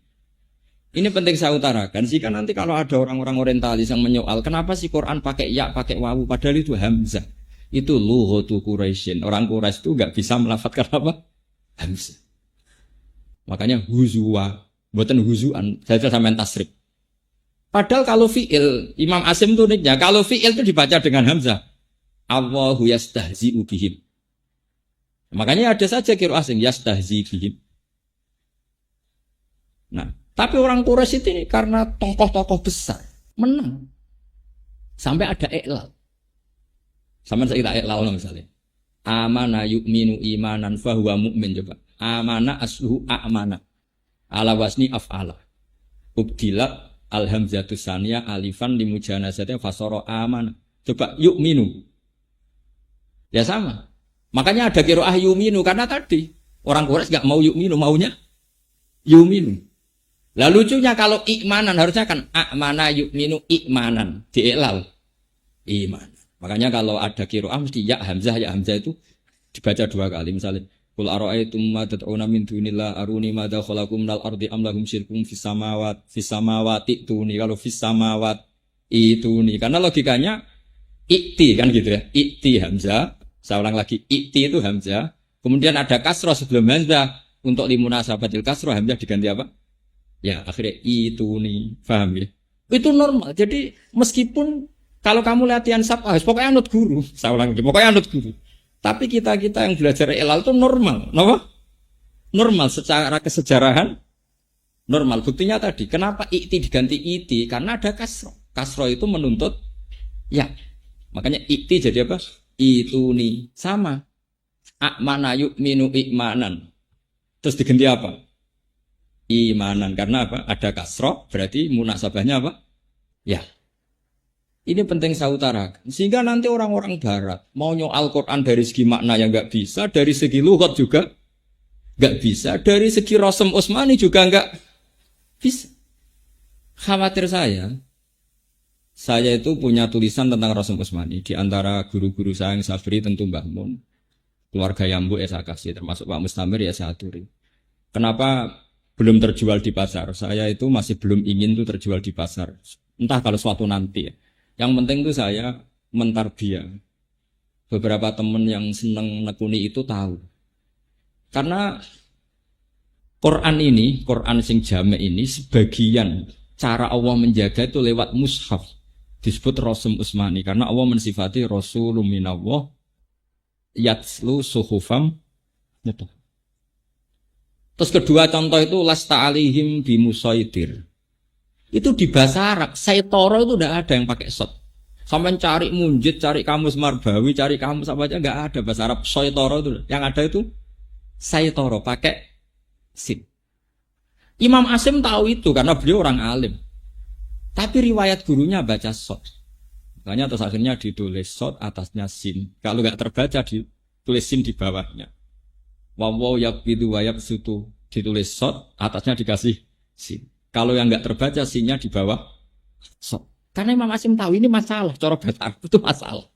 Ini penting saya utarakan, jika nanti kalau ada orang-orang orientalis yang menyoal, kenapa sih Quran pakai ya, pakai wawu, padahal itu hamzah. Itu lughatu Quraisyin. Orang Quraisy itu enggak bisa melafadzkan apa? Hamzah. Makanya huzwa, buatan huzuan, saya sampean tasrif. Padahal kalau fi'il, Imam Asim itu uniknya, kalau fi'il itu dibaca dengan hamzah. Allahu yastahzi'u bihim. Makanya ada saja qiraah asing yastahzi bihim. Nah, tapi orang Quraisy itu karena tokoh-tokoh besar menang. Sampai ada iqlal. Sampai saya iqlal misalnya. Amana yu'minu imanan fahuwa mu'min coba. Amana asluhu a'mana. Ala wasni af'ala. Ubdilat alhamzatu saniyah alifan limujanazatnya fasara amana. Coba yu'minu. Ya sama. Makanya ada qiraah yuminu karena tadi orang Quraisy enggak mau yuminu, maunya yuminu. Lah lucunya kalau imanan harusnya kan amana yuminu imanan, diiklal iman. Makanya kalau ada qiraah mesti ya hamzah itu dibaca 2 kali. Misalnya qul ara'aytum ma tad'una min dunillah aruni madza khalaqum minal ardi am lahum syirkun fis samawati tuni. Kalau fis samawat itu nih karena logikanya ikti kan gitu ya. Ikti hamzah, saya ulang lagi ikti itu hamzah. Kemudian ada kasroh sebelum hamzah untuk limunasabatil kasroh hamzah diganti apa? Ya akhirnya itu nih, paham ya? Itu normal. Jadi meskipun kalau kamu latihan sabah, pokoknya anut guru. Saya ulang lagi, pokoknya anut guru. Tapi kita yang belajar ilal itu normal, kenapa? Normal secara kesejarahan, normal. Buktinya tadi, kenapa ikti diganti iti? Karena ada kasroh. Kasroh itu menuntut ya. Makanya ikti jadi apa? Itu nih sama. Akmana yu'minu ikmanan. Terus diganti apa? Imanan. Karena apa? Ada kasroh, berarti munasabahnya apa? Ya. Ini penting saya utarakan. Sehingga nanti orang-orang barat mau nyoal Quran dari segi makna yang nggak bisa, dari segi lughat juga nggak bisa, dari segi Rasm Utsmani juga nggak bisa. Khawatir saya itu punya tulisan tentang Rasm Utsmani. Di antara guru-guru saya yang saya beri tentu Mbah Mun, keluarga Yambu ya saya kasih, termasuk Pak Mustamir ya saya aturi. Kenapa belum terjual di pasar? Saya itu masih belum ingin tuh terjual di pasar. Entah kalau suatu nanti ya. Yang penting tuh saya mentarbiyah. Beberapa teman yang seneng nekuni itu tahu. Karena Quran sing jame ini sebagian cara Allah menjaga itu lewat mushaf. Disebut Rasm Utsmani karena Allah mensifati Rasulun minallah yatslu suhufam. Terus kedua contoh itu lasta alihim bimusaitir. Itu di bahasa Arab, saitoro itu udah ada yang pakai sot. Sampai cari munjid, cari kamus Marbawi, cari kamus apa aja nggak ada bahasa Arab saitoro itu. Yang ada itu saitoro pakai sin. Imam Asim tahu itu karena beliau orang alim. Tapi riwayat gurunya baca sot. Makanya terus akhirnya ditulis sot atasnya sin. Kalau nggak terbaca ditulis sin di bawahnya. Wawaw yabidu wayab sutu ditulis sot atasnya dikasih sin. Kalau yang nggak terbaca sinnya di bawah sot. Karena Imam Asim tahu ini masalah. Cara bahasa itu masalah.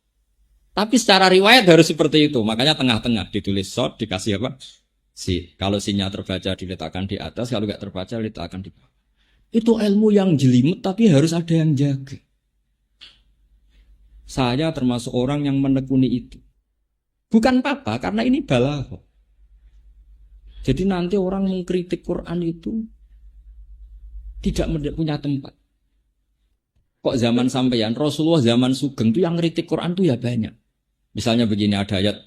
Tapi secara riwayat harus seperti itu. Makanya tengah-tengah ditulis sot dikasih apa? Sin. Kalau sinnya terbaca diletakkan di atas. Kalau nggak terbaca diletakkan di bawah. Itu ilmu yang jelimet tapi harus ada yang jaga. Saya termasuk orang yang menekuni itu. Bukan apa-apa karena ini balaghah. Jadi nanti orang mengkritik Quran itu tidak punya tempat. Kok zaman sampeyan Rasulullah zaman Sugeng itu yang ngeritik Quran itu ya banyak. Misalnya begini ada ayat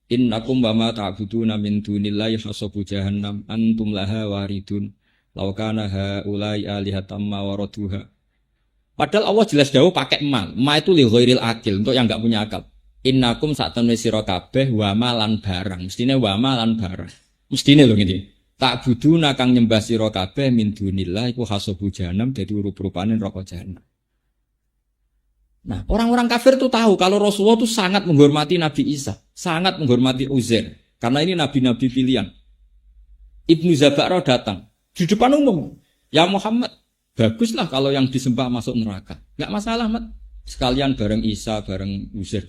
innakum wa ma ta'buduna min dunillahi hasabu jahannam antum laha waridun. Laukana haulai alihatam ma waraduha. Padahal Allah jelas dawuh pakai ma. Ma itu li ghairil akil, untuk yang enggak punya akal. Innakum satamne sira kabeh wa ma lan barang. Mestine wa ma lan barang. Mestine lho ngene. Tak buduna kang nyembah sira kabeh min dunillah iku hasabu jahannam dadi rup-rupane neraka jahanam. Nah, orang-orang kafir itu tahu kalau Rasulullah itu sangat menghormati Nabi Isa, sangat menghormati Uzair. Karena ini nabi-nabi pilihan. Ibnu Zaba'rah datang di depan umum, ya Muhammad, baguslah kalau yang disembah masuk neraka. Enggak masalah, Mat. Sekalian bareng Isa, bareng Uzair.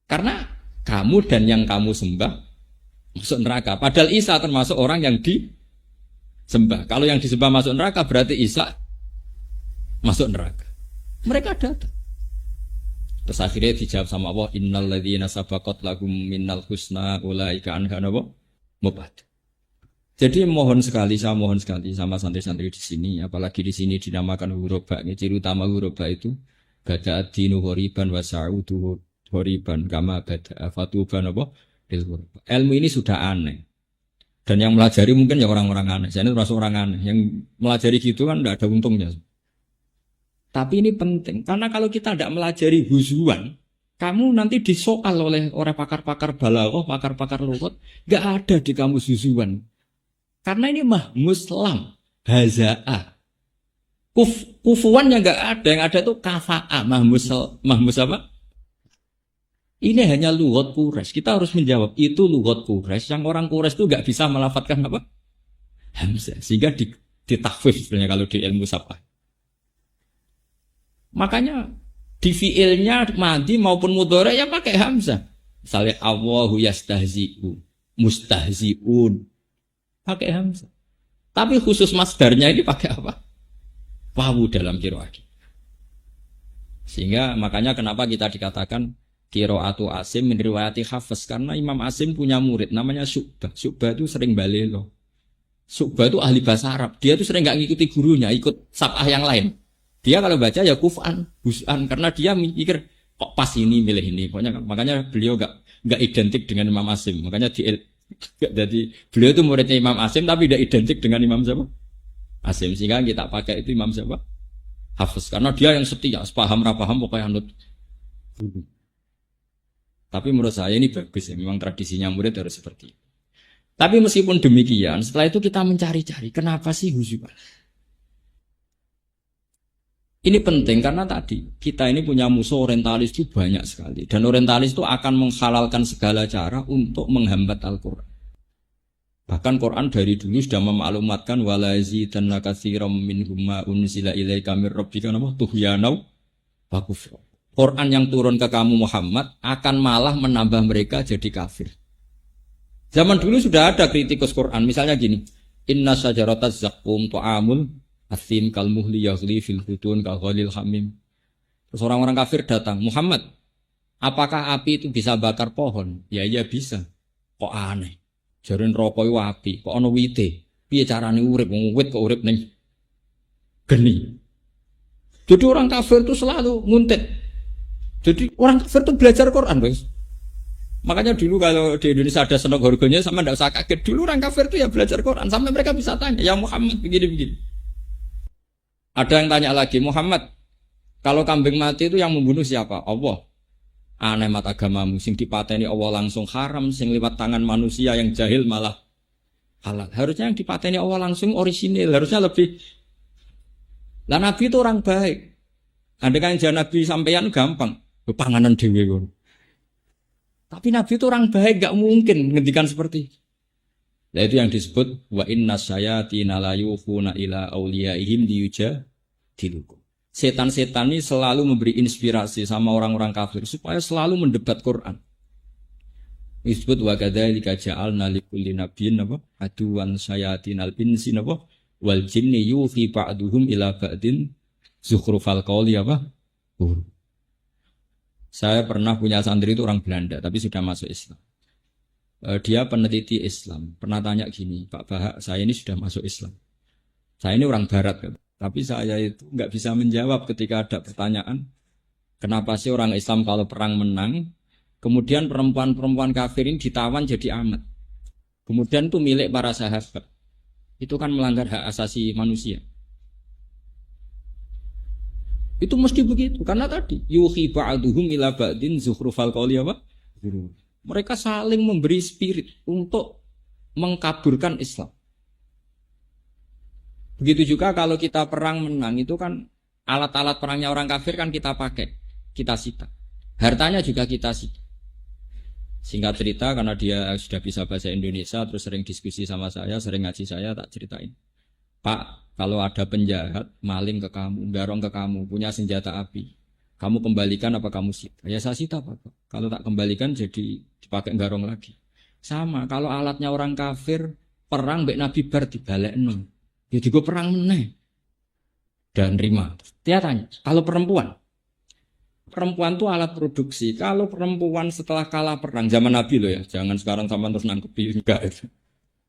Karena kamu dan yang kamu sembah masuk neraka. Padahal Isa termasuk orang yang disembah. Kalau yang disembah masuk neraka berarti Isa masuk neraka. Mereka datang. Terus akhirnya dijawab sama Allah, innal ladzina sabaqat lahum minnal husna ulaika anha mubad. Jadi saya mohon sekali sama santri-santri di sini, apalagi di sini dinamakan hurufba. Ciri utama hurufba itu bada ad-dinu horiban wa sa'udu horiban kama bada fatuban apa? Ilmu ini sudah aneh. Dan yang melajari mungkin ya orang-orang aneh. Saya ini termasuk orang aneh. Yang melajari gitu kan tidak ada untungnya. Tapi ini penting, karena kalau kita tidak melajari huzuan, kamu nanti disoal oleh orang pakar-pakar balaghah, pakar-pakar lughat, nggak ada di kamus huzuan. Karena ini mahmus lam, haza'ah. Kufuan yang nggak ada, yang ada itu kafa'a, mahmus apa? Ini hanya lughat Quraisy. Kita harus menjawab itu lughat Quraisy. Yang orang Quraisy itu nggak bisa melafatkan apa? Hamzah. Sehingga ditahfidz sebenarnya kalau di ilmu safah. Makanya di fiilnya madi maupun mudhari ya pakai hamzah. Misalnya Allahu yastahzi'u, mustahzi'un. Pakai hamzah. Tapi khusus masdarnya ini pakai apa? Wawu dalam qiraat. Sehingga makanya kenapa kita dikatakan qiraatu Asim min riwayati Hafiz, karena Imam Asim punya murid namanya Syu'bah. Syu'bah itu sering balelo. Syu'bah itu ahli bahasa Arab. Dia itu sering enggak ngikuti gurunya, ikut sab'ah yang lain. Dia kalau baca ya kuf'an, hus'an, karena dia mikir kok pas ini milih ini. Pokoknya makanya beliau enggak identik dengan Imam Asim. Makanya jadi beliau itu muridnya Imam Asim tapi tidak identik dengan Imam siapa? Asim. Sehingga kita pakai itu Imam siapa? Hafiz. Karena dia yang setia, paham rapaham pokoknya anut. Tapi menurut saya ini bagus ya, memang tradisinya murid harus seperti itu. Tapi meskipun demikian, setelah itu kita mencari-cari kenapa sih husyuk. Ini penting karena tadi kita ini punya musuh orientalis itu banyak sekali, dan orientalis itu akan menghalalkan segala cara untuk menghambat Al-Quran. Bahkan Quran dari dulu sudah memaklumatkan wala yazidanna katsiran minhum ma unzila ilaika mir rabbika tughyanau wa kufra. Quran yang turun ke kamu Muhammad akan malah menambah mereka jadi kafir. Zaman dulu sudah ada kritikus Quran, misalnya gini, inna syajarataz zaqqum ta'amul asim kal muhli yaghli fil hudun ka ghalil hamim. Terus orang-orang kafir datang, Muhammad, apakah api itu bisa bakar pohon? Ya iya bisa. Kok aneh? Jarin rokok itu api, kok ana wite? Piye carane urip? Wong wit kok urip ning geni. Jadi orang kafir itu selalu nguntit. Jadi orang kafir itu belajar Quran, guys. Makanya dulu kalau di Indonesia ada senok horgonya sama ndak usah kaget. Dulu orang kafir itu ya belajar Quran sampai mereka bisa tanya, ya Muhammad begini-begini. Ada yang tanya lagi, Muhammad, kalau kambing mati itu yang membunuh siapa? Allah. Aneh mat agamamu, sing dipateni Allah langsung haram, sing lewat tangan manusia yang jahil malah halal. Harusnya yang dipateni Allah langsung orisinil, harusnya lebih. Lah Nabi itu orang baik. Andai kan jangan Nabi sampeyan gampang, panganan dhewe. Tapi Nabi itu orang baik, gak mungkin menghentikan seperti itu. Nah itu yang disebut wa inna syayatina la yukhuna ila awliyaihim liyujadilukum. Setan-setan ini selalu memberi inspirasi sama orang-orang kafir supaya selalu mendebat Quran. Disebut wa kadzalika ja'alna likulli nabiyyin aduwan syayatinal insi wal jinni yuhi ba'duhum ila ba'din zukhrufal qawli Saya pernah punya santri itu orang Belanda tapi sudah masuk Islam. Dia peneliti Islam. Pernah tanya gini, Pak Bahak, saya ini sudah masuk Islam. Saya ini orang Barat kan. Tapi saya itu nggak bisa menjawab ketika ada pertanyaan, kenapa sih orang Islam kalau perang menang, kemudian perempuan-perempuan kafir ini ditawan jadi amat. Kemudian itu milik para sahabat. Itu kan melanggar hak asasi manusia. Itu mesti begitu, karena tadi yuhi ba'duhum ila ba'din zukhrufal qawli Mereka saling memberi spirit untuk mengkaburkan Islam. Begitu juga kalau kita perang menang, itu kan alat-alat perangnya orang kafir kan kita pakai, kita sita. Hartanya juga kita sita. Singkat cerita, karena dia sudah bisa bahasa Indonesia, terus sering diskusi sama saya, sering ngaji saya, tak ceritain. Pak, kalau ada penjahat, maling ke kamu, garong ke kamu, punya senjata api, kamu kembalikan apa kamu sita? Ya saya sita Pak. Kalau tak kembalikan jadi dipakai garong lagi. Sama, kalau alatnya orang kafir, perang mbek Nabi bar dibalekno. Jadi gue perang meneh dan terima. Dia tanya, kalau perempuan tuh alat produksi. Kalau perempuan setelah kalah perang zaman Nabi loh ya, jangan sekarang sama terus nangkepi enggak itu.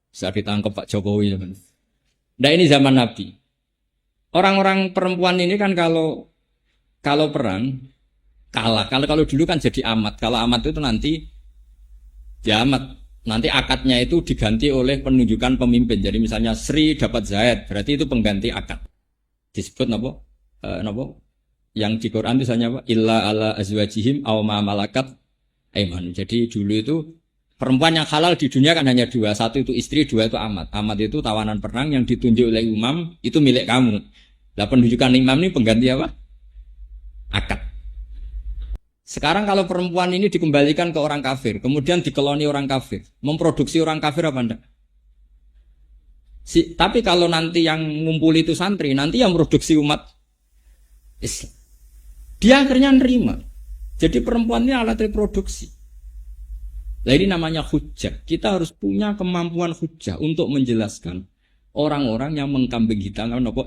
Bisa ditangkap Pak Jokowi zaman. Nah ini zaman Nabi. Orang-orang perempuan ini kan kalau perang kalah. Kalau dulu kan jadi amat. Kalau amat itu nanti ya amat. Nanti akadnya itu diganti oleh penunjukan pemimpin. Jadi misalnya Sri dapat Zaid, berarti itu pengganti akad. Disebut napa? Yang di Quran misalnya apa? Illa ala azwajihim aw ma malakat aymanu. Jadi dulu itu perempuan yang halal di dunia kan hanya dua. Satu itu istri, dua itu amat. Amat itu tawanan perang yang ditunjuk oleh imam, itu milik kamu. Lah penunjukan imam ini pengganti apa? Akad. Sekarang kalau perempuan ini dikembalikan ke orang kafir, kemudian dikeloni orang kafir, memproduksi orang kafir apa enggak? Tapi kalau nanti yang ngumpul itu santri, nanti yang produksi umat Islam. Dia akhirnya nerima. Jadi perempuan ini alat reproduksi. Nah ini namanya hujjah. Kita harus punya kemampuan hujjah untuk menjelaskan orang-orang yang mengkambing hitamkan apa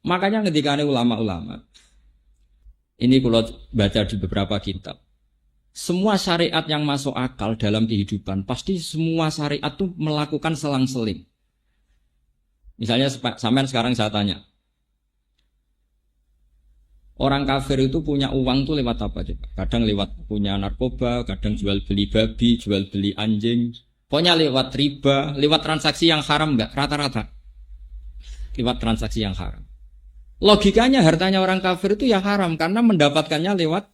Makanya ketika ada ulama-ulama, ini kalau baca di beberapa kitab, semua syariat yang masuk akal dalam kehidupan, pasti semua syariat itu melakukan selang-seling. Misalnya sampean sekarang saya tanya, orang kafir itu punya uang tuh lewat apa coba? Kadang lewat punya narkoba, kadang jual beli babi, jual beli anjing. Pokoknya lewat riba, lewat transaksi yang haram enggak? Rata-rata lewat transaksi yang haram. Logikanya hartanya orang kafir itu ya haram karena mendapatkannya lewat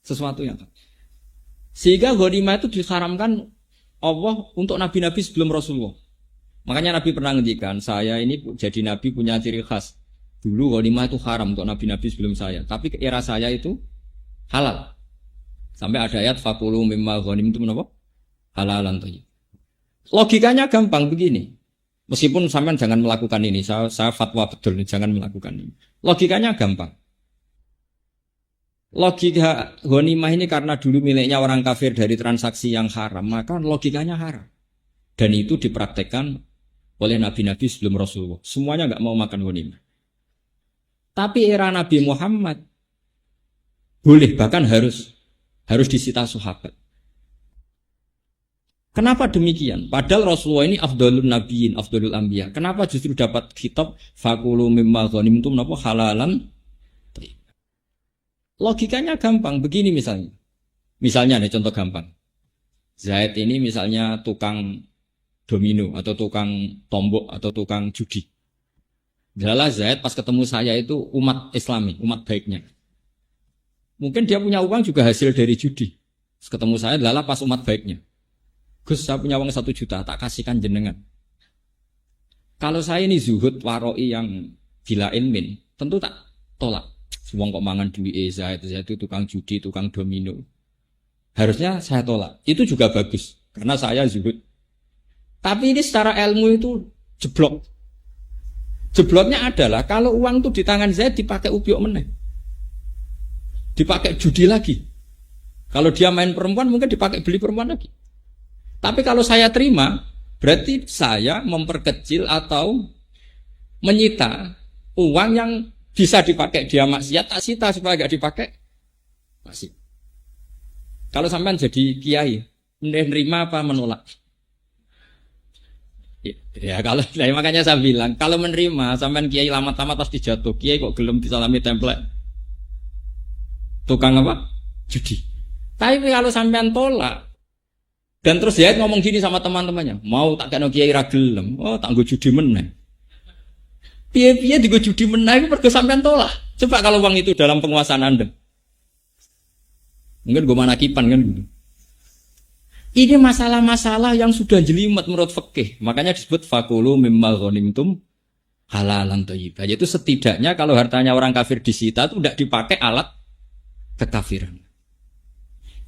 sesuatu yang haram. Sehingga ghanimah itu diharamkan Allah untuk nabi-nabi sebelum Rasulullah. Makanya Nabi pernah ngendikan, saya ini jadi nabi punya ciri khas. Dulu ghanimah itu haram untuk nabi-nabi sebelum saya, tapi ke era saya itu halal. Sampai ada ayat fakulu mimma ghanimtum menapa? Halalan thayyib. Logikanya gampang begini. Meskipun sampean jangan melakukan ini, saya fatwa betul jangan melakukan ini. Logikanya gampang. Logika ghanimah ini karena dulu miliknya orang kafir dari transaksi yang haram, maka logikanya haram. Dan itu dipraktekkan oleh nabi-nabi sebelum Rasulullah. Semuanya enggak mau makan ghanimah. Tapi era Nabi Muhammad boleh, bahkan harus disita sahabat. Kenapa demikian? Padahal Rasulullah ini afdhalun nabiyyin, afdhalul anbiya. Kenapa justru dapat kitab fakulu mimma ghanimtum napa halalan? Logikanya gampang, begini misalnya. Misalnya nih contoh gampang. Zaid ini misalnya tukang domino atau tukang tombok atau tukang judi. Adalah Zaid pas ketemu saya itu umat Islami, umat baiknya. Mungkin dia punya uang juga hasil dari judi. Pas ketemu saya adalah pas umat baiknya. Gus, saya punya uang 1 juta, tak kasihkan jenengan. Kalau saya ini zuhud waroi yang gila ilmin, tentu tak tolak. Wong kok mangan duit Zaid itu tukang judi, tukang domino. Harusnya saya tolak. Itu juga bagus karena saya zuhud. Tapi ini secara ilmu itu jeblok. Jebloknya adalah kalau uang itu di tangan Zaid dipakai ubyok meneh. Dipakai judi lagi. Kalau dia main perempuan mungkin dipakai beli perempuan lagi. Tapi kalau saya terima, berarti saya memperkecil atau menyita uang yang bisa dipakai dia maksiat, tak sita supaya enggak dipakai maksiat. Kalau sampean jadi kiai, menerima apa menolak? Ya kalau makanya saya bilang kalau menerima sampean kiai lama-lama pasti jatuh. Kiai kok gelem disalami template tukang apa? Judi. Tapi kalau sampean tolak dan terus Zaid ngomong gini sama teman-temannya, mau tak kena kiai ra gelem, oh tak nggo judi meneh. Piye-piye digo judi meneh iku mergo sampean tolak. Coba kalau uang itu dalam penguasaan Anda. Mungkin gue manakipan kan gitu. Ini masalah-masalah yang sudah jelimet menurut fikih. Makanya disebut fakulu mimma ghanimtum halalan thayyibah. Yaitu setidaknya kalau hartanya orang kafir disita itu tidak dipakai alat kekafiran.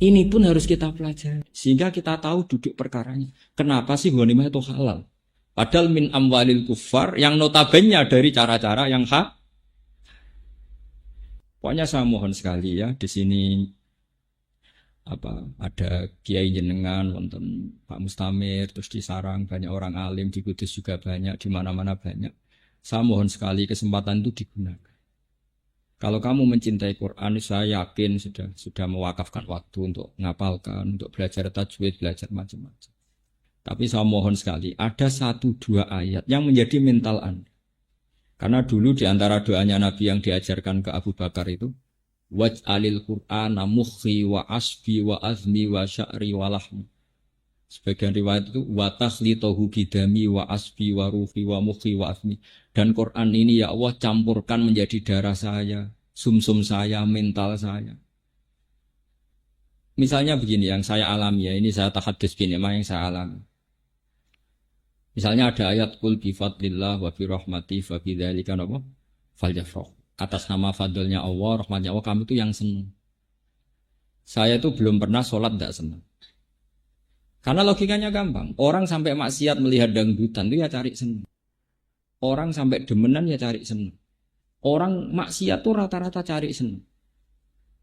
Ini pun harus kita pelajari sehingga kita tahu duduk perkaranya. Kenapa sih ghanimah itu halal? Padahal min amwalil kuffar yang notabene dari cara-cara yang hak. Pokoknya saya mohon sekali ya di sini ada kiai jenengan, wonten Pak Mustamir, terus di Sarang banyak orang alim, di Kudus juga banyak, di mana-mana banyak. Saya mohon sekali kesempatan itu digunakan. Kalau kamu mencintai Quran, saya yakin sudah mewakafkan waktu untuk ngapalkan, untuk belajar tajwid, belajar macam-macam. Tapi saya mohon sekali, ada 1-2 ayat yang menjadi mental Anda. Karena dulu di antara doanya Nabi yang diajarkan ke Abu Bakar itu, waj'alil Qur'ana mukhi wa asbi wa azmi wa sya'ri wa lahmi. Sebagian riwayat itu wa takhlitahu bidami wa asbi wa ruhi wa mukhi wa azmi. Dan Quran ini ya Allah campurkan menjadi darah saya, sumsum saya, mental saya. Misalnya begini yang saya alami ya, ini saya tahadus bin yang saya alami. Misalnya ada ayat qul bi fadlillah wa bi rahmati fa bidzalika falyafrah. atas nama fadlnya Allah, rahmatnya Allah, kamu itu yang senang. Saya itu belum pernah sholat tidak senang. Karena logikanya gampang. Orang sampai maksiat melihat dangdutan itu ya cari senang. Orang sampai demenan ya cari senang. Orang maksiat tuh rata-rata cari senang.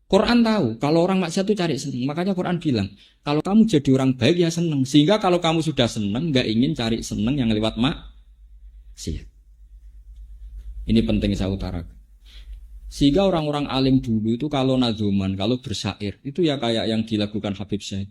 Quran tahu kalau orang maksiat tuh cari senang. Makanya Quran bilang, kalau kamu jadi orang baik ya senang. Sehingga kalau kamu sudah senang, nggak ingin cari senang yang lewat maksiat. Ini penting saya utarakan. Sehingga orang-orang alim dulu itu kalau nazuman, kalau bersyair, itu ya kayak yang dilakukan Habib Syed.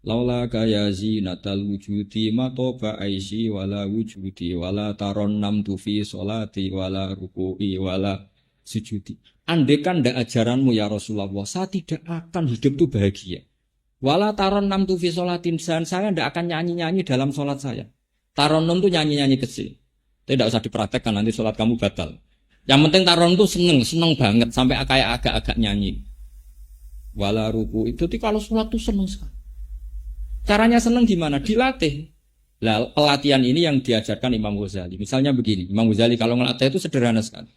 Laula kaya zinatal wujudi matoba aisi wala wujudi wala taron namtu fi sholati wala ruku'i wala sujudi. Andekan ndak ajaranmu ya Rasulullah, saya tidak akan hidup itu bahagia. Wala taron namtu fi sholatin, saya ndak akan nyanyi-nyanyi dalam sholat saya. Taron nam itu nyanyi-nyanyi kecil. Tidak usah dipraktekkan, nanti sholat kamu batal. Yang penting taron itu seneng banget sampai kayak agak-agak nyanyi. Wala ruku itu kalau sholat itu seneng sekali. Caranya seneng gimana? Dilatih. Lah pelatihan ini yang diajarkan Imam Ghazali. Misalnya begini, Imam Ghazali kalau ngelatih itu sederhana sekali.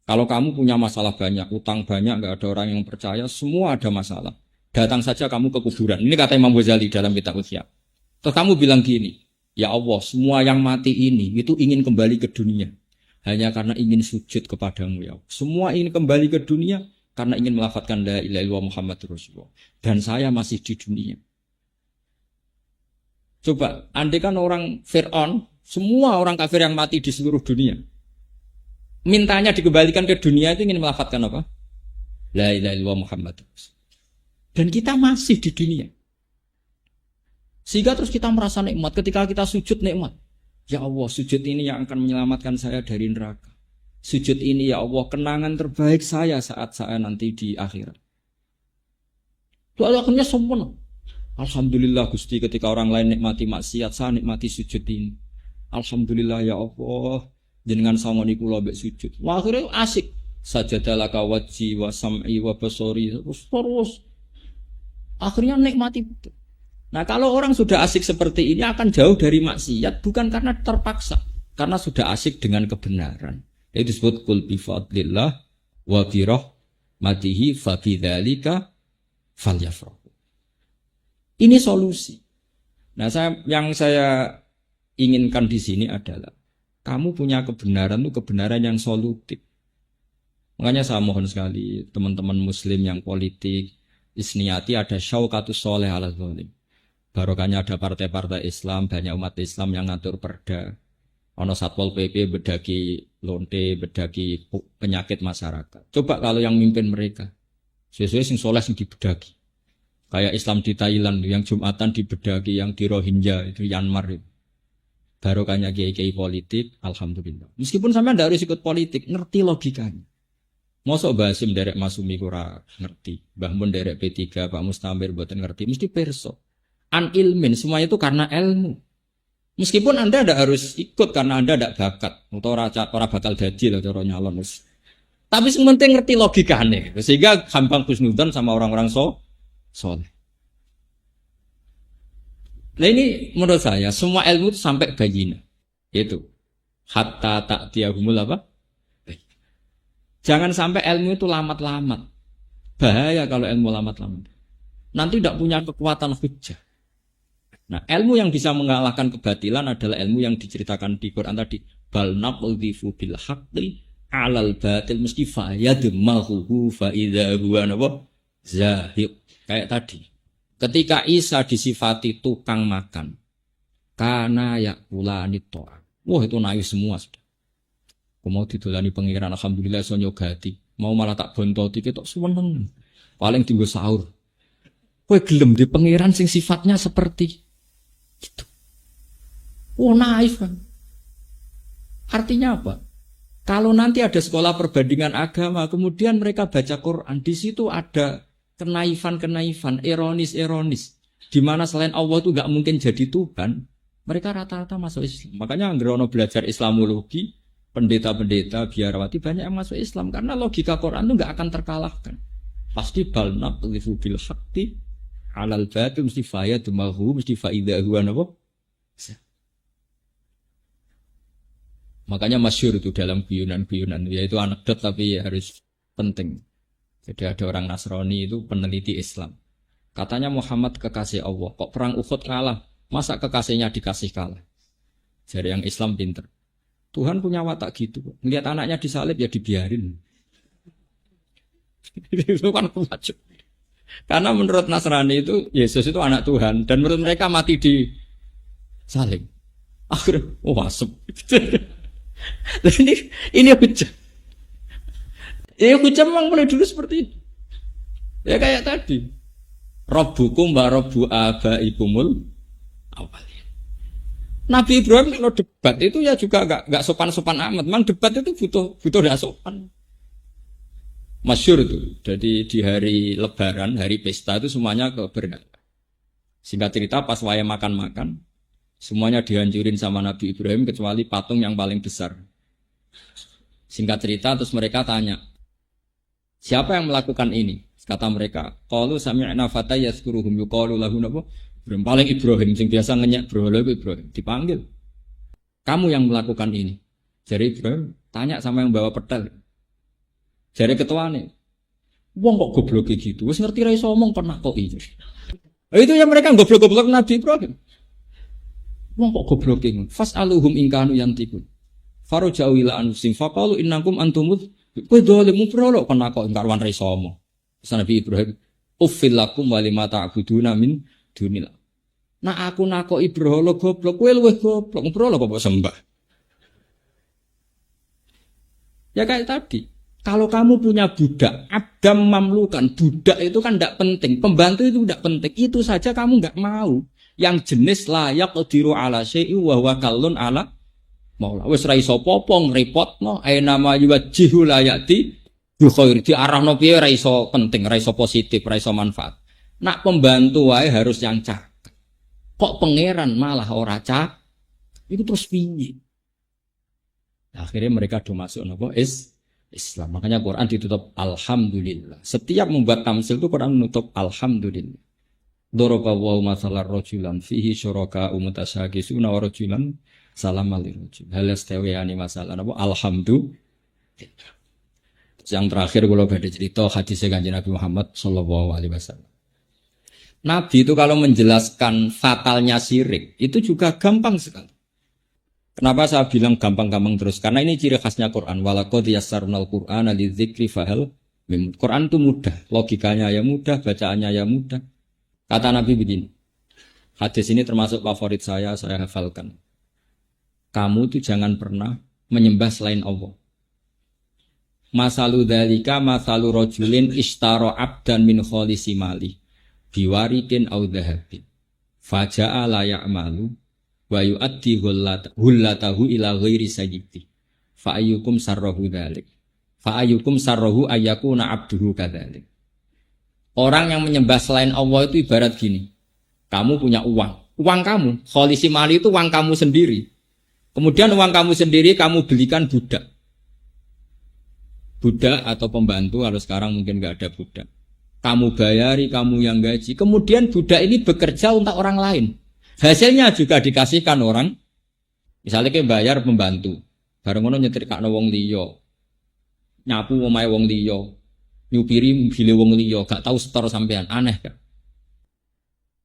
Kalau kamu punya masalah banyak, utang banyak, nggak ada orang yang percaya, semua ada masalah. Datang saja kamu ke kuburan. Ini kata Imam Ghazali dalam kitab Ihya. Terus kamu bilang gini. Ya Allah, semua yang mati ini itu ingin kembali ke dunia. Hanya karena ingin sujud kepadamu ya Allah. Semua ingin kembali ke dunia karena ingin melafadzkan la ilaha illallah Muhammadur Rasulullah. Dan saya masih di dunia. Coba, andai kan orang Fir'aun, semua orang kafir yang mati di seluruh dunia. Mintanya dikembalikan ke dunia itu ingin melafadzkan apa? La ilaha illallah Muhammadur Rasulullah. Dan kita masih di dunia. Sehingga terus kita merasa nikmat ketika kita sujud nikmat. Ya Allah, sujud ini yang akan menyelamatkan saya dari neraka. Sujud ini ya Allah, kenangan terbaik saya saat saya nanti di akhirat. Lalu akhirnya sempurna. Alhamdulillah Gusti, ketika orang lain nikmati maksiat, saya nikmati sujud ini. Alhamdulillah ya Allah, jenengan sangoni kula mbek sujud. Wah, akhirnya asik. Sajadalaka wajhi wa sam'i wa basori. Terus. Akhirnya nikmati betul. Nah kalau orang sudah asik seperti ini akan jauh dari maksiat bukan karena terpaksa, karena sudah asik dengan kebenaran. Itu disebut qul bi fadlillah wa bi rahmatihi fa bidzalika falyafrahu. Ini solusi. Nah yang saya inginkan di sini adalah kamu punya kebenaran itu kebenaran yang solutif. Makanya saya mohon sekali teman-teman muslim yang politik isniyati ada syaukatus sholeh ala zalim. Barokahnya ada partai-partai Islam, banyak umat Islam yang ngatur perda. Ono Satpol PP bedagi lonte, bedagi penyakit masyarakat. Coba kalau yang mimpin mereka, sesuai sing soleh sing dibedagi. Kayak Islam di Thailand yang Jumatan dibedagi, yang di Rohingya itu Myanmar itu. Barokahnya kiai-kiai politik, alhamdulillah. Meskipun sampean ndak harus ikut politik, ngerti logikanya. Mosok Mbah Hasim derek Masumi ora ngerti, Mbah Mun derek P3, Pak Mustamir mboten ngerti, mesti perso. An ilmin, semuanya itu karena ilmu. Meskipun Anda tidak harus ikut karena Anda tidak bakat atau orang bakal dadi lah cara nyalon. Tapi sementing ngerti logikanya sehingga gampang husnudzon sama orang-orang soleh. Nah ini menurut saya semua ilmu itu sampai bayina. Itu hatta ta'tiyahumul apa? Jangan sampai ilmu itu lamat-lamat. Bahaya kalau ilmu lamat-lamat. Nanti tidak punya kekuatan hujjah. Nah, ilmu yang bisa mengalahkan kebatilan adalah ilmu yang diceritakan di Quran tadi. Bal naqdhifu bil haqqi 'alal batil mesti fayadmahu fa idza huwa zahiq. Kayak tadi. Ketika Isa disifati tukang makan, kana yakulani to'a. Wah, itu nangis semua sudah. Aku mau didolani pengiran, alhamdulillah iso nyogati. Mau malah tak bontoti ketok seneng. Paling tinggal sahur. Kowe gelem di pengiran sing sifatnya seperti itu. Oh naif kan. Artinya apa? Kalau nanti ada sekolah perbandingan agama, kemudian mereka baca Quran, di situ ada kenaifan-kenaifan, ironis-ironis, di mana selain Allah itu nggak mungkin jadi Tuhan, mereka rata-rata masuk Islam. Makanya Anggerono belajar Islamologi, pendeta-pendeta, biarawati banyak yang masuk Islam karena logika Quran itu nggak akan terkalahkan. Pasti balnab lifu bil hakti alal batil mesti fayadmahu mesti faidahu anapa. Makanya masyhur itu dalam guyonan-guyonan, yaitu anekdot tapi ya harus penting. Jadi ada orang Nasrani itu peneliti Islam. Katanya Muhammad kekasih Allah, kok perang Uhud kalah? Masa kekasihnya dikasih kalah? Jadi yang Islam pinter. Tuhan punya watak gitu. Melihat anaknya disalib ya dibiarin. Itu kan kuat. Karena menurut Nasrani itu Yesus itu anak Tuhan dan menurut mereka mati di salib. Akhirnya asem. ini hujah. Ya hujah memang mulai dulu seperti itu. Ya kayak tadi. Rabbukum wa rabbu abaikumul awalin. Nabi Ibrahim kalau debat itu ya juga enggak sopan-sopan amat. Memang debat itu butuh enggak sopan. Masyhur itu. Jadi di hari Lebaran, hari pesta itu semuanya keberangkatan. Singkat cerita pas waya makan-makan, semuanya dihancurin sama Nabi Ibrahim kecuali patung yang paling besar. Singkat cerita terus mereka tanya, siapa yang melakukan ini? Kata mereka, qalu sami'na fata yazkuruhum yuqalu lahu napa? Paling Ibrahim sing biasa ngenyek berhala Ibrahim dipanggil. Kamu yang melakukan ini. Jadi Ibrahim tanya sama yang bawa petel. Jadi ketuane, wong kok goblok gitu, wis ngerti ra iso omong pernah kok iki. Itu yang mereka goblok-goblok Nabi Ibrahim. Wong kok goblok iki. Fas'aluhum in kanu yantikun. Faraja'u ila anfusihim faqalu innakum antumud kowe dolim mupro pernah kok karwan ra iso omong. Nabi Ibrahim, uffil lakum wa lima ta'buduna min dunillah. Nah aku nakoki berhala goblok, kowe luwih goblok, berhala kok mbok sembah. Ya kayak tadi. Kalau kamu punya budak, abdam mamlukan, budak itu kan tidak penting, pembantu itu tidak penting, itu saja kamu nggak mau. Yang jenis layak qadiru ala syai'i wa huwa kallun ala maula. Wis ra iso popong repotno, aina ma yuwajjihu layati bi khair di arahno piye ra iso penting, ra iso positif, ra iso manfaat. Nak pembantu wae harus yang cakep. Kok pangeran malah ora cakep? Itu terus piye? Akhirnya mereka do masuk napa Islam. Makanya Quran ditutup alhamdulillah. Setiap membuat tamsil itu Quran menutup alhamdulillah. Daraba wa masalar rajulan fihi syuraka mutasyakisuna wa rajulan salamal lirajul. Hal yastawiyani masalah apa alhamdulillah. Yang terakhir kalau ada cerita hadis Kanjeng Nabi Muhammad sallallahu alaihi wasallam. Nabi itu kalau menjelaskan fatalnya syirik itu juga gampang sekali. Kenapa saya bilang gampang-gampang terus? Karena ini ciri khasnya Quran. Walaqad yassarnal Qur'ana lidzikri fahal mim. Quran itu mudah, logikanya ya mudah, bacaannya ya mudah. Kata Nabi begini. Hadis ini termasuk favorit saya hafalkan. Kamu itu jangan pernah menyembah selain Allah. Masalu dzalika masalu rajulin ishtara 'abdan min khalisi mali biwaridin aw dhahabin. Faja'a la ya'malu wa yu'addi hullatahu ila ghairi sayyidi fa ayyukum sarrahu dzalik fa ayyukum sarrahu ayyakuna abduhu kadzalik. Orang yang menyembah selain Allah itu ibarat gini, kamu punya uang kamu, kholisi mali itu uang kamu sendiri, kemudian uang kamu sendiri kamu belikan budak atau pembantu. Kalau sekarang mungkin nggak ada budak, kamu bayari, kamu yang gaji, kemudian budak ini bekerja untuk orang lain. Hasilnya juga dikasihkan orang. Misalnya kayak bayar pembantu, bareng ngono nyetrikakno wong liya, nyapu omahe wong liya, nyupiri mobil wong liya, gak tahu setor sampean, aneh kan?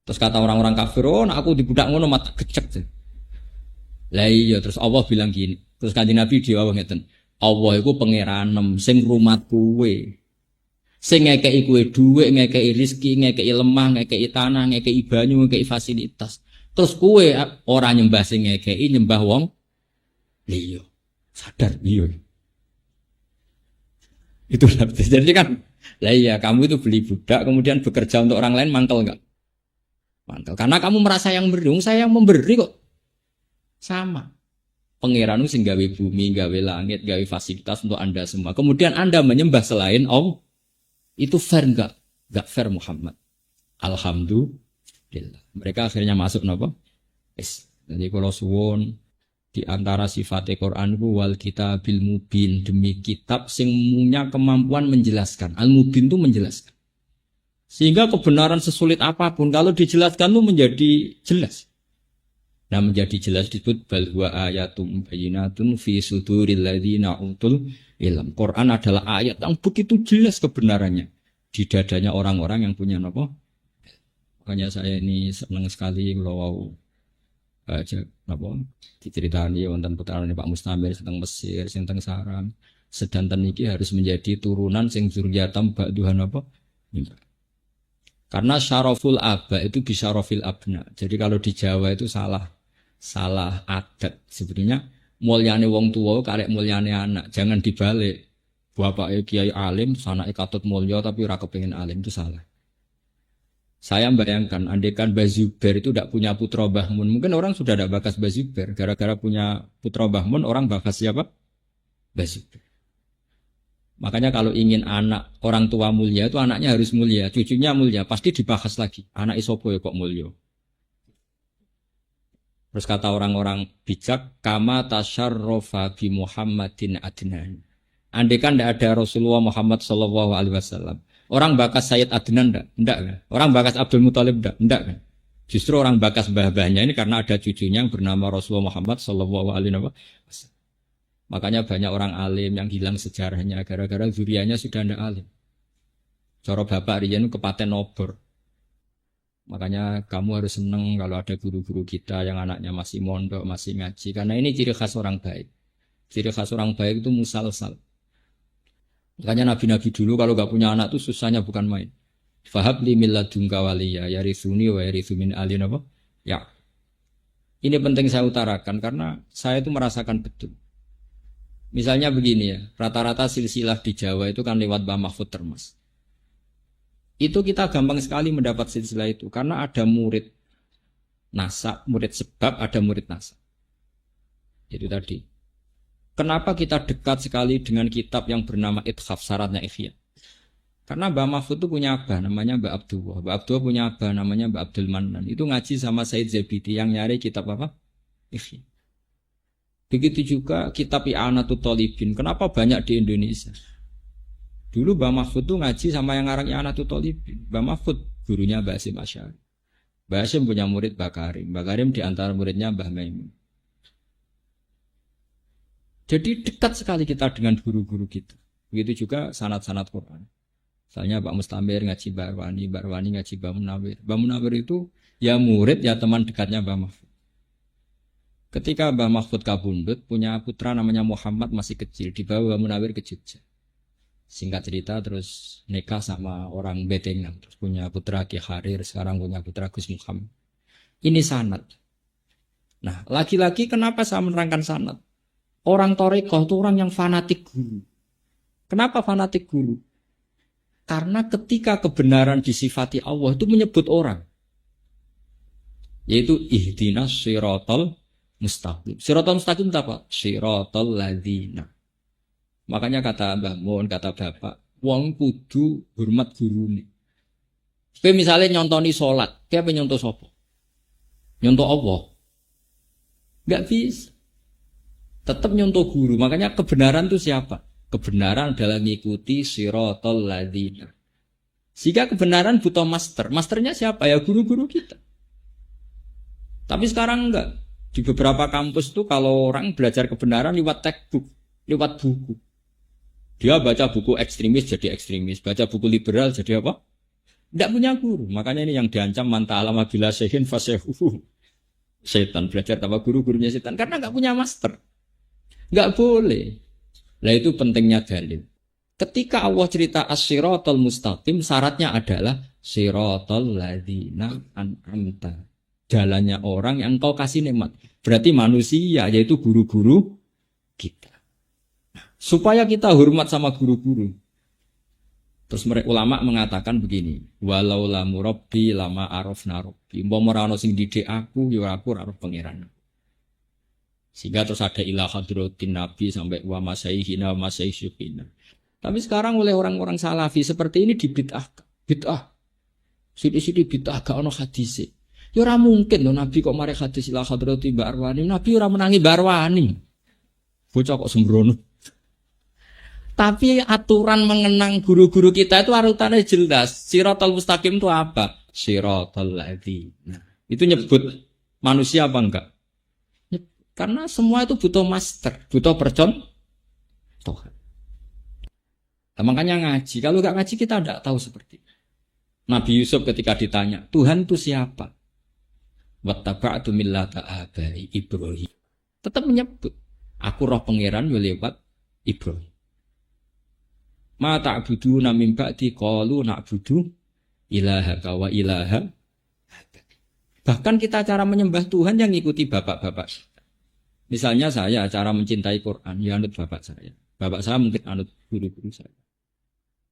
Terus kata orang-orang kafir, oh nah aku dibudak ngono mata gecek. Lah iya, terus Allah bilang gini, terus Kanjeng Nabi diwawah ngeten, Allah iku pangeranem sing rumat kowe. Sing ngekeki kowe dhuwit, ngekeki rezeki, ngekeki lemah, ngekeki tanah, ngekeki banyu, ngekeki fasilitas. Terus kue orang nyembah sing ngekeki, nyembah wong liya. Sadar iya. Itu jadi kan, lah iya kamu itu beli budak kemudian bekerja untuk orang lain, mangkel enggak? Mangkel. Karena kamu merasa yang beri, saya yang memberi kok. Sama. Pangeranmu sing gawe bumi, gawe langit, gawe fasilitas untuk Anda semua. Kemudian Anda menyembah selain Allah. Itu fair enggak? Enggak fair Muhammad. Alhamdulillah. Mereka akhirnya masuk napa? Jadi kalau suwon di antara sifat Quran ku wal kitabil mubin, demi kitab sing punya kemampuan menjelaskan. Al mubin itu menjelaskan. Sehingga kebenaran sesulit apapun kalau dijelaskan itu menjadi jelas. Nah, menjadi jelas disebut bal huwa ayatum bayyinatun fi suduril ladzina utul ilm. Quran adalah ayat yang begitu jelas kebenarannya di dadanya orang-orang yang punya apa? Makanya saya ini senang sekali kalau aja apa diceritani wonten putrane Pak Mustamir tentang Mesir, tentang Saram. Sedanten iki harus menjadi turunan sing zuriyatam ba'duhan apa? Karena syaraful aba itu bisyarafil abna. Jadi kalau di Jawa itu salah adat. Sebenarnya mulyane wong tua karek mulyane anak. Jangan dibalik. Bapaknya kiai alim, anaknya katut mulya tapi ora kepengin alim, itu salah. Saya bayangkan, andekan Mbah Zubair itu tidak punya putra Mbah Mun. Mungkin orang sudah tidak bakas Mbah Zubair. Gara-gara punya putra Mbah Mun, orang bakas siapa? Mbah Zubair. Makanya kalau ingin anak orang tua mulia itu anaknya harus mulia, cucunya mulia, pasti dibahas lagi. Anak isopo ya kok mulia. Terus kata orang-orang bijak, kama tasyarrofa bi Muhammadin Adnan. Andaikan tidak ada Rasulullah Muhammad sallallahu alaihi wasallam, orang bakas Sayyid Adnan enggak kan? Orang bakas Abdul Muthalib enggak kan? Justru orang bakas mbah-mbahnya ini karena ada cucunya yang bernama Rasulullah Muhammad sallallahu alaihi wasallam. Makanya banyak orang alim yang hilang sejarahnya gara-gara zurianya sudah tidak alim. Cara bapak riyen kepaten obor. Makanya kamu harus senang kalau ada guru-guru kita yang anaknya masih mondok, masih ngaji. Karena ini ciri khas orang baik. Ciri khas orang baik itu musalsal. Makanya nabi-nabi dulu kalau gak punya anak itu susahnya bukan main. Fahab li min ladunka waliya yarithuni wa yarithu min ali apa? Ya. Ini penting saya utarakan karena saya itu merasakan betul. Misalnya begini ya, rata-rata silsilah di Jawa itu kan lewat Mbah Mahfud Termas. Itu kita gampang sekali mendapat silsilah itu karena ada murid nasab, murid sebab, ada murid nasab. Itu tadi. Kenapa kita dekat sekali dengan kitab yang bernama Ithaf, syaratnya Ihya? Karena Mbah Mahfud itu punya abah namanya Mbah Abdullah. Mbah Abdullah punya abah namanya Mbah Abdul Manan. Itu ngaji sama Said Zabidi yang nyari kitab apa? Ihya. Begitu juga kitab I'anatul Thalibin. Kenapa banyak di Indonesia? Dulu Mbah Mahfud tuh ngaji sama yang ngarang I'anatul Thalibin. Mbah Mahfud gurunya Mbah Hasyim Asy'ari. Mbah Hasyim punya murid Mbah Karim. Mbah Karim di antara muridnya Mbah Maimun. Jadi dekat sekali kita dengan guru-guru kita. Begitu juga sanad-sanad Quran. Misalnya Pak Mustamir ngaji Mbah Arwani ngaji Mbah Munawir. Mbah Munawir itu ya murid ya teman dekatnya Mbah Mahfud. Ketika Mbah Mahfud kabundut punya putra namanya Muhammad masih kecil, dibawa Mbah Munawir ke Jogja. Singkat cerita terus nikah sama orang Betengan, terus punya putra Ki Harir, sekarang punya putra Gus Muhammad. Ini sanad. Nah, lagi-lagi kenapa saya menerangkan sanad? Orang Thariqah itu orang yang fanatik guru. Kenapa fanatik guru? Karena ketika kebenaran disifati Allah itu menyebut orang. Yaitu ihdinas siratal mustaqim. Siratal mustaqim itu apa? Siratal ladzina. Makanya kata Mbah Mun, kata Bapak, wong kudu hormat gurune. Kowe misale nyontoni salat, kowe apa nyonto sapa? Nyonto Allah. Enggak bisa. Tetap nyonto guru. Makanya kebenaran itu siapa? Kebenaran adalah ngikuti siratal ladzina. Jika kebenaran butuh master. Masternya siapa? Ya guru-guru kita. Tapi sekarang enggak. Di beberapa kampus tuh kalau orang belajar kebenaran lewat textbook, lewat buku. Dia baca buku ekstremis jadi ekstremis, baca buku liberal jadi apa? Tidak punya guru. Makanya ini yang diancam manta alama bila sehin fasehu. Setan belajar tanpa guru-gurunya setan karena nggak punya master. Nggak boleh. Nah itu pentingnya dalil. Ketika Allah cerita as-siratal mustaqim, syaratnya adalah siratal ladzina an'amta. Jalannya orang yang engkau kasih nikmat. Berarti manusia, yaitu guru-guru kita. Supaya kita hormat sama guru-guru. Terus mereka ulama mengatakan begini, walau lamu rabbi lama arafna rabbi. Umpama ora ono sing didik aku, ya aku ora pangeran. Sehingga terus ada ilah hadratin nabi sampai wa masaihina wa masaisyukina. Tapi sekarang oleh orang-orang salafi seperti ini dibid'ahkan. Bid'ah. Sidi-sidi bid'ah gak ono hadis. Ya ora mungkin lho nabi kok mari hadis ilah hadratin Mbak Arwani. Nabi ora menangi Mbak Arwani. Bocah kok sembrono. Tapi aturan mengenang guru-guru kita itu arutannya jelas. Siratal mustaqim itu apa? Siratal ladzina. Itu nyebut manusia apa enggak? Karena semua itu butuh master, butuh percontohan. Nah, makanya ngaji. Kalau nggak ngaji kita tidak tahu seperti itu. Nabi Yusuf ketika ditanya, Tuhan itu siapa? Wattaba'tu millata abai Ibrahim. Tetap menyebut, aku roh pangeran lewat Ibrahim. Ma ta'buduna min ba'di qalu na'budu ilahaka wa ilaha. Bahkan kita cara menyembah Tuhan yang ngikuti bapak-bapak. Misalnya saya cara mencintai Quran, ya anut bapak saya. Bapak saya mungkin anut guru-guru saya.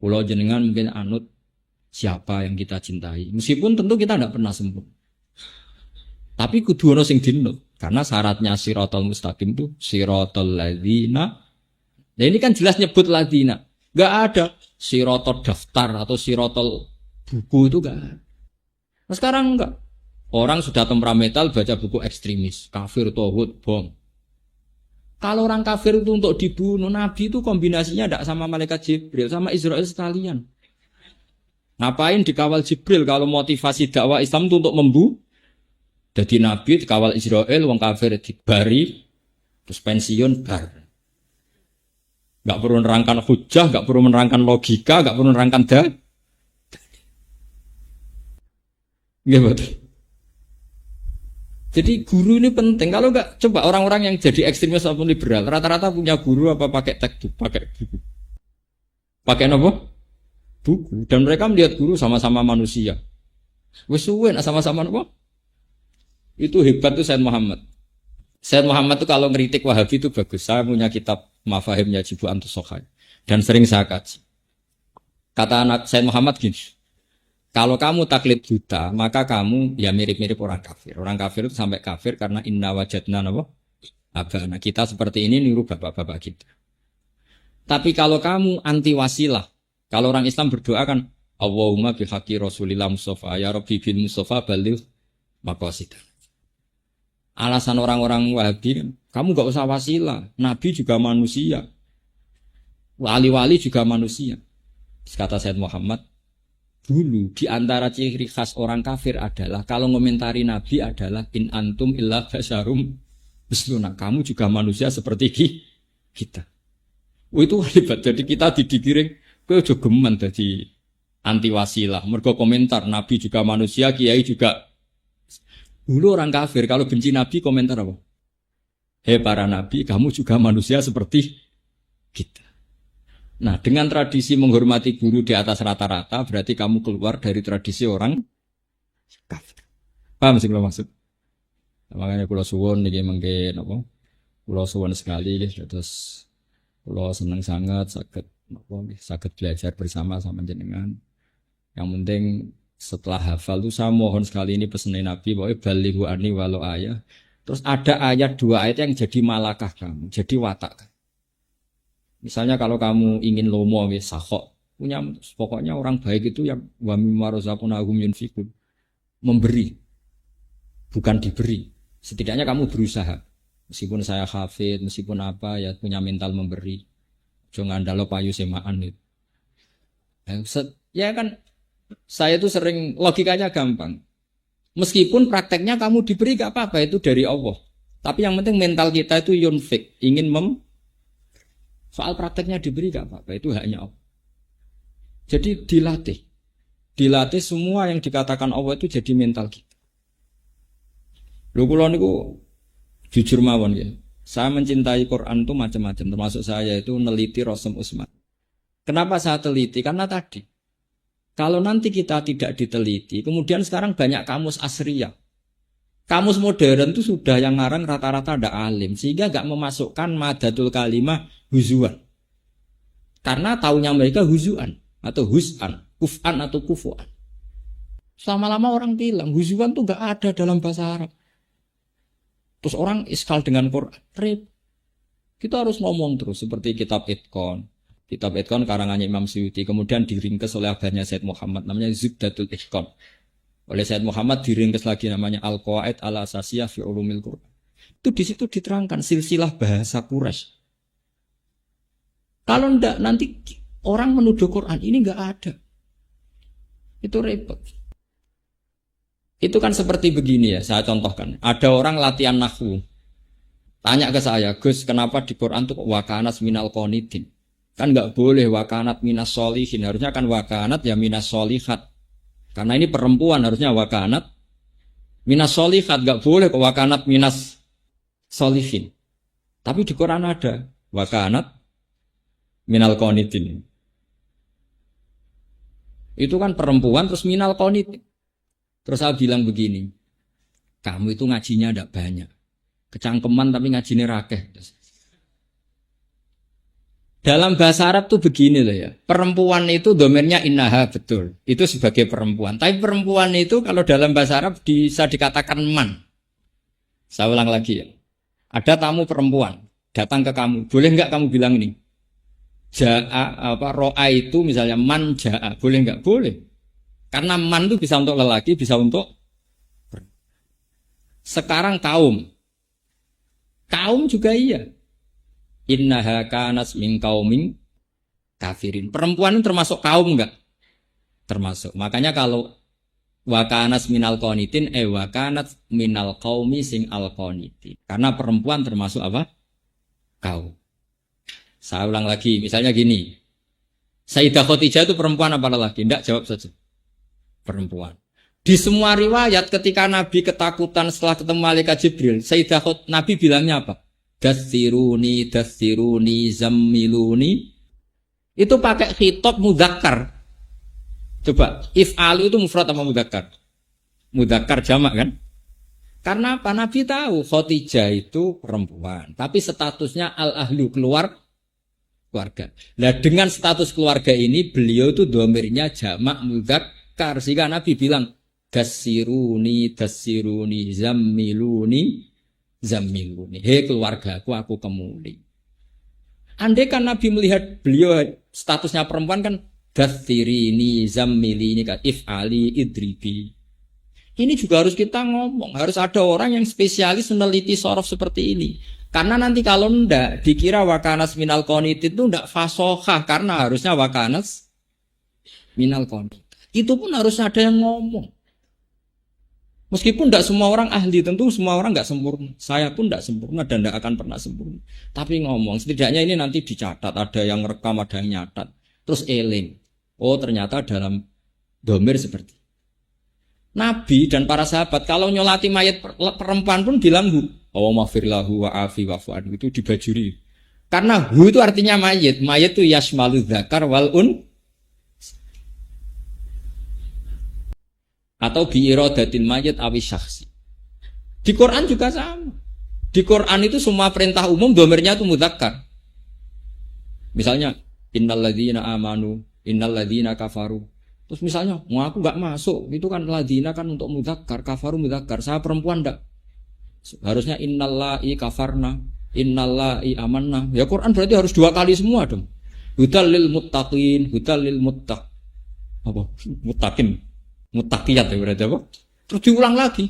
Pulau jenengan mungkin anut siapa yang kita cintai. Meskipun tentu kita tidak pernah sempurna. Tapi kudu ono sing dinut. Karena syaratnya siratal mustaqim itu siratal ladzina. Nah ini kan jelas nyebut ladzina. Enggak ada siratal daftar atau siratal buku itu enggak ada. Nah sekarang enggak. Orang sudah temperamental baca buku ekstremis, kafir, tauhid, bom. Kalau orang kafir itu untuk dibunuh, Nabi itu kombinasinya enggak sama malaikat Jibril, sama Israel sekalian. Ngapain dikawal Jibril kalau motivasi dakwah Islam itu untuk membunuh? Jadi Nabi dikawal Israel, wong kafir dibari, terus pensiun bar. Gak perlu menerangkan hujah, gak perlu menerangkan logika, gak perlu menerangkan betul. Jadi guru ini penting. Kalau enggak, coba orang-orang yang jadi ekstremis ataupun liberal, rata-rata punya guru apa pakai textbook, pakai buku. Pakai apa? Buku. Dan mereka melihat guru sama-sama manusia. Wes suwe sama-sama apa? Itu hebat tuh Said Muhammad. Said Muhammad tuh kalau ngeritik Wahabi itu bagus. Saya punya kitab Mafahimnya Jibu Antus Sokhai. Dan sering saya kaji. Kata anak Said Muhammad gini. Kalau kamu taklid buta, maka kamu ya mirip-mirip orang kafir. Orang kafir itu sampai kafir karena inna wajadna apa? Abana. Kita seperti ini niru bapak-bapak kita. Tapi kalau kamu anti wasilah. Kalau orang Islam berdoa kan. Allahumma bihaqi rasulillah mustafa. Ya Rabbi bil mustafa balil maqasidah. Alasan orang-orang Wahabi, kamu gak usah wasilah. Nabi juga manusia. Wali-wali juga manusia. Kata Said Muhammad, dulu di antara ciri khas orang kafir adalah kalau ngomentari Nabi adalah in antum illa basyarum misluna. Kamu juga manusia seperti kita. Itu hebat. Jadi kita didikiring, kowe aja geman dadi anti wasilah. Mergo komentar Nabi juga manusia, kiai juga. Dulu orang kafir kalau benci Nabi komentar apa? Hei para Nabi, kamu juga manusia seperti kita. Nah dengan tradisi menghormati guru di atas rata-rata, berarti kamu keluar dari tradisi orang kafir. Paham sih kalau maksud? Makanya Pulau Suwon ini mungkin apa? Pulau Suwon sekali, terus Pulau senang sangat, sakit belajar bersama sama jenengan. Yang penting setelah hafal itu saya mohon sekali ini pesanin Nabi bahwa balighu anni walau ayat. Terus ada ayat 2 ayat yang jadi malakah kamu, jadi watak. Misalnya kalau kamu ingin lomo sakhok, punya pokoknya orang baik itu yang wa mimma razaqnahum yunfiqun. Memberi bukan diberi. Setidaknya kamu berusaha. Meskipun saya hafid, meskipun apa ya punya mental memberi. Jangan ngandalo payu semaan itu. Ya kan saya itu sering logikanya gampang. Meskipun prakteknya kamu diberi gak apa-apa itu dari Allah. Tapi yang penting mental kita itu yunfik, ingin soal prakteknya diberi gak apa-apa itu haknya Allah. Jadi dilatih semua yang dikatakan Allah itu jadi mental kita. Lho kula niku jujur mawon ya. Saya mencintai Quran itu macam-macam, termasuk saya itu neliti Rasul Utsman. Kenapa saya teliti? Karena tadi kalau nanti kita tidak diteliti, kemudian sekarang banyak kamus asriyah. Kamus modern itu sudah yang ngarang rata-rata ada alim, sehingga gak memasukkan madatul kalimah huzuan. Karena taunya mereka huzuan, atau huz'an, kuf'an atau kufu'an. Selama-lama orang bilang, huzuan itu gak ada dalam bahasa Arab. Terus orang iskal dengan Quran. Kita harus ngomong terus, seperti kitab Itqan. Kitab Itqan karangannya Imam Suyuti, kemudian diringkes oleh abahnya Said Muhammad, namanya Zubdatul Itqan. Oleh Said Muhammad diringkes lagi namanya Al-Qawaid Al-Asasiyah fi Ulumil Quran. Itu di situ diterangkan silsilah bahasa Quraisy. Kalau ndak nanti orang menuduh Quran ini nggak ada. Itu repot. Itu kan seperti begini ya, saya contohkan. Ada orang latihan nahwu. Tanya ke saya, Gus, kenapa di Quran tuh wakanat minal qonitin? Kan nggak boleh wakanat minas solihin, harusnya kan wakanat ya minas solihat. Karena ini perempuan harusnya wakanat minas solihat, nggak boleh kok wakanat minas solihin. Tapi di Quran ada wakanat minal qonitin. Itu kan perempuan terus minal qonitin. Terus saya bilang begini, kamu itu ngajinya tidak banyak. Kecangkeman tapi ngajinya rakeh. Dalam bahasa Arab tuh begini loh ya. Perempuan itu domainnya innaha, betul. Itu sebagai perempuan. Tapi perempuan itu kalau dalam bahasa Arab bisa dikatakan man. Saya ulang lagi ya. Ada tamu perempuan datang ke kamu. Boleh nggak kamu bilang ini? Ja'a ro'a itu misalnya man ja'a. Boleh nggak? Boleh. Karena man itu bisa untuk lelaki, bisa untuk. Sekarang kaum. Kaum juga iya. Innaha kanas min qaumin kafirin. Perempuan itu termasuk kaum enggak? Termasuk. Makanya kalau wakanas minal qonitin wakanat minal qaumi sing al qonitin. Karena perempuan termasuk apa? Kaum. Saya ulang lagi, misalnya gini. Sayyidah Khadijah itu perempuan apa lelaki? Enggak, jawab saja. Perempuan. Di semua riwayat ketika Nabi ketakutan setelah ketemu malaikat Jibril, Sayyidah Nabi bilangnya apa? Dathiruni, zammiluni. Itu pakai khitab mudzakkar. Coba, if'alu itu mufrad apa mudzakkar? Mudzakkar jamak kan? Karena apa? Nabi tahu Khadijah itu perempuan, tapi statusnya al-ahlu, keluarga. Nah dengan status keluarga ini beliau itu domirnya jamak mudzakkar, sehingga Nabi bilang dassiruni, zammiluni. Hei keluargaku, aku kemuli. Andai kan Nabi melihat beliau statusnya perempuan kan dassirini, zammilini, if'ali, idribi. Ini juga harus kita ngomong, harus ada orang yang spesialis meneliti sorof seperti ini. Karena nanti kalau ndak dikira wakanas minal qonitin itu ndak fasohah, karena harusnya wakanas minal qonitin. Itu pun harus ada yang ngomong. Meskipun ndak semua orang ahli, tentu semua orang nggak sempurna. Saya pun ndak sempurna dan ndak akan pernah sempurna. Tapi ngomong, setidaknya ini nanti dicatat, ada yang rekam, ada yang nyatat. Terus eling. Oh ternyata dalam domir seperti Nabi dan para sahabat kalau nyolati mayat perempuan pun bilang hu, Allahumma firlahu wa afi wa fu'ad, itu dibajuri. Karena hu itu artinya mayat. Mayat itu yashmalu dzakar wal un atau bi iradatil mayat awi syakhsi. Di Quran juga sama. Di Quran itu semua perintah umum domirnya itu mudzakkar. Misalnya innalladzina amanu, innalladzina kafaru. Terus misalnya, mau aku nggak masuk, itu kan ladina kan untuk mudzakkar, kafaru mudzakkar. Saya perempuan enggak. Harusnya innallahi kafarna, innallahi amanna. Ya Quran berarti harus dua kali semua dong. Hudal lil muttaqin, hudal lil muttaq. Apa? Muttaqin. Muttaqiyat ya berarti apa? Terus diulang lagi.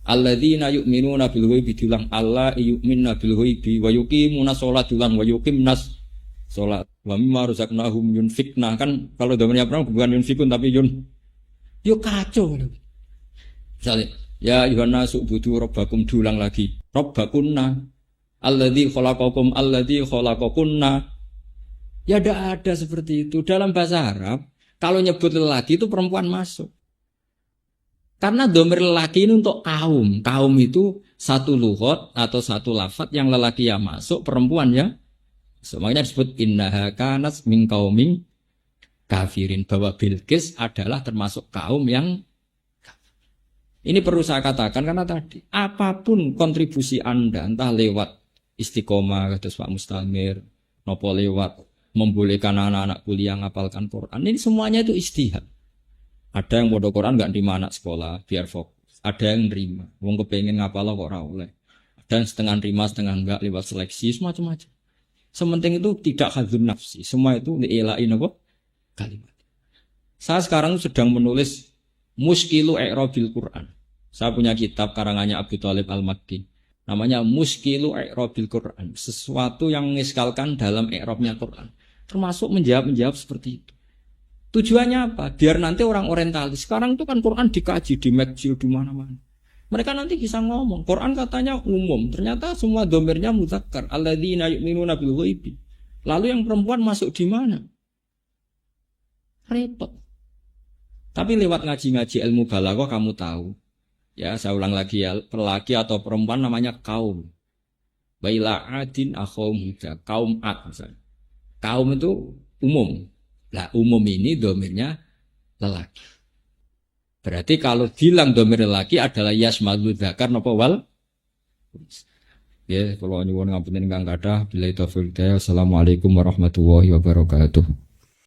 Alladzina yu'minuna bil ghaibi, diulang Allah yu'minuna bil ghaibi wa yuqimuna sholata wa yuqimnas sholat wa mimma razaqnahum yunfikna. Kan kalau zamannya perang bukan yunfikun tapi yo kacau. Misalnya ya Yohana subudu rabbakum, diulang lagi rabbakunna alladzi khalaqakunna. Ya ada seperti itu dalam bahasa Arab. Kalau nyebut lelaki itu perempuan masuk. Karena domir lelaki ini untuk kaum. Kaum itu satu lughot atau satu lafadz yang lelaki yang masuk, perempuan ya. Makanya disebut innaha kanat min qaumin kafirin, bahwa Bilqis adalah termasuk kaum yang kafir. Ini perlu saya katakan karena tadi apapun kontribusi Anda, entah lewat istiqomah kados Pak Mustamir, nopo lewat membolehkan anak-anak kuliah ngapalkan Quran, ini semuanya itu ijtihad. Ada yang bodoh Quran nggak terima anak sekolah biar fokus, ada yang nerima, wong kepengen ngapal kok ora oleh, ada yang setengah nerima setengah enggak lewat seleksi, semacam-macam. Sementing itu tidak hadzun nafsi. Semua itu dielain apa? Kalimat. Saya sekarang sedang menulis Muskilu I'rabil Quran. Saya punya kitab karangannya Abu Thalib Al-Makki. Namanya Muskilu I'rabil Quran. Sesuatu yang mengiskalkan dalam i'rabnya Quran. Termasuk menjawab seperti itu. Tujuannya apa? Biar nanti orang orientalis. Sekarang itu kan Quran dikaji di McGill di mana-mana. Mereka nanti bisa ngomong. Quran katanya umum, ternyata semua domirnya mudzakkar. Alladzina yu'minuna bil ghaibi. Lalu yang perempuan masuk di mana? Repot. Tapi lewat ngaji-ngaji ilmu balaghah kamu tahu. Ya, saya ulang lagi ya, lelaki atau perempuan namanya kaum. Baila adin akhum huda, kaum ad misalnya. Kaum itu umum. Lah umum ini domirnya lelaki. Berarti kalau bilang domir lelaki adalah yasmalu dzakar napa wal. Ya, kalau nyuwun ngapunten ingkang kathah, billahi taufiq hidayah. Assalamualaikum warahmatullahi wabarakatuh.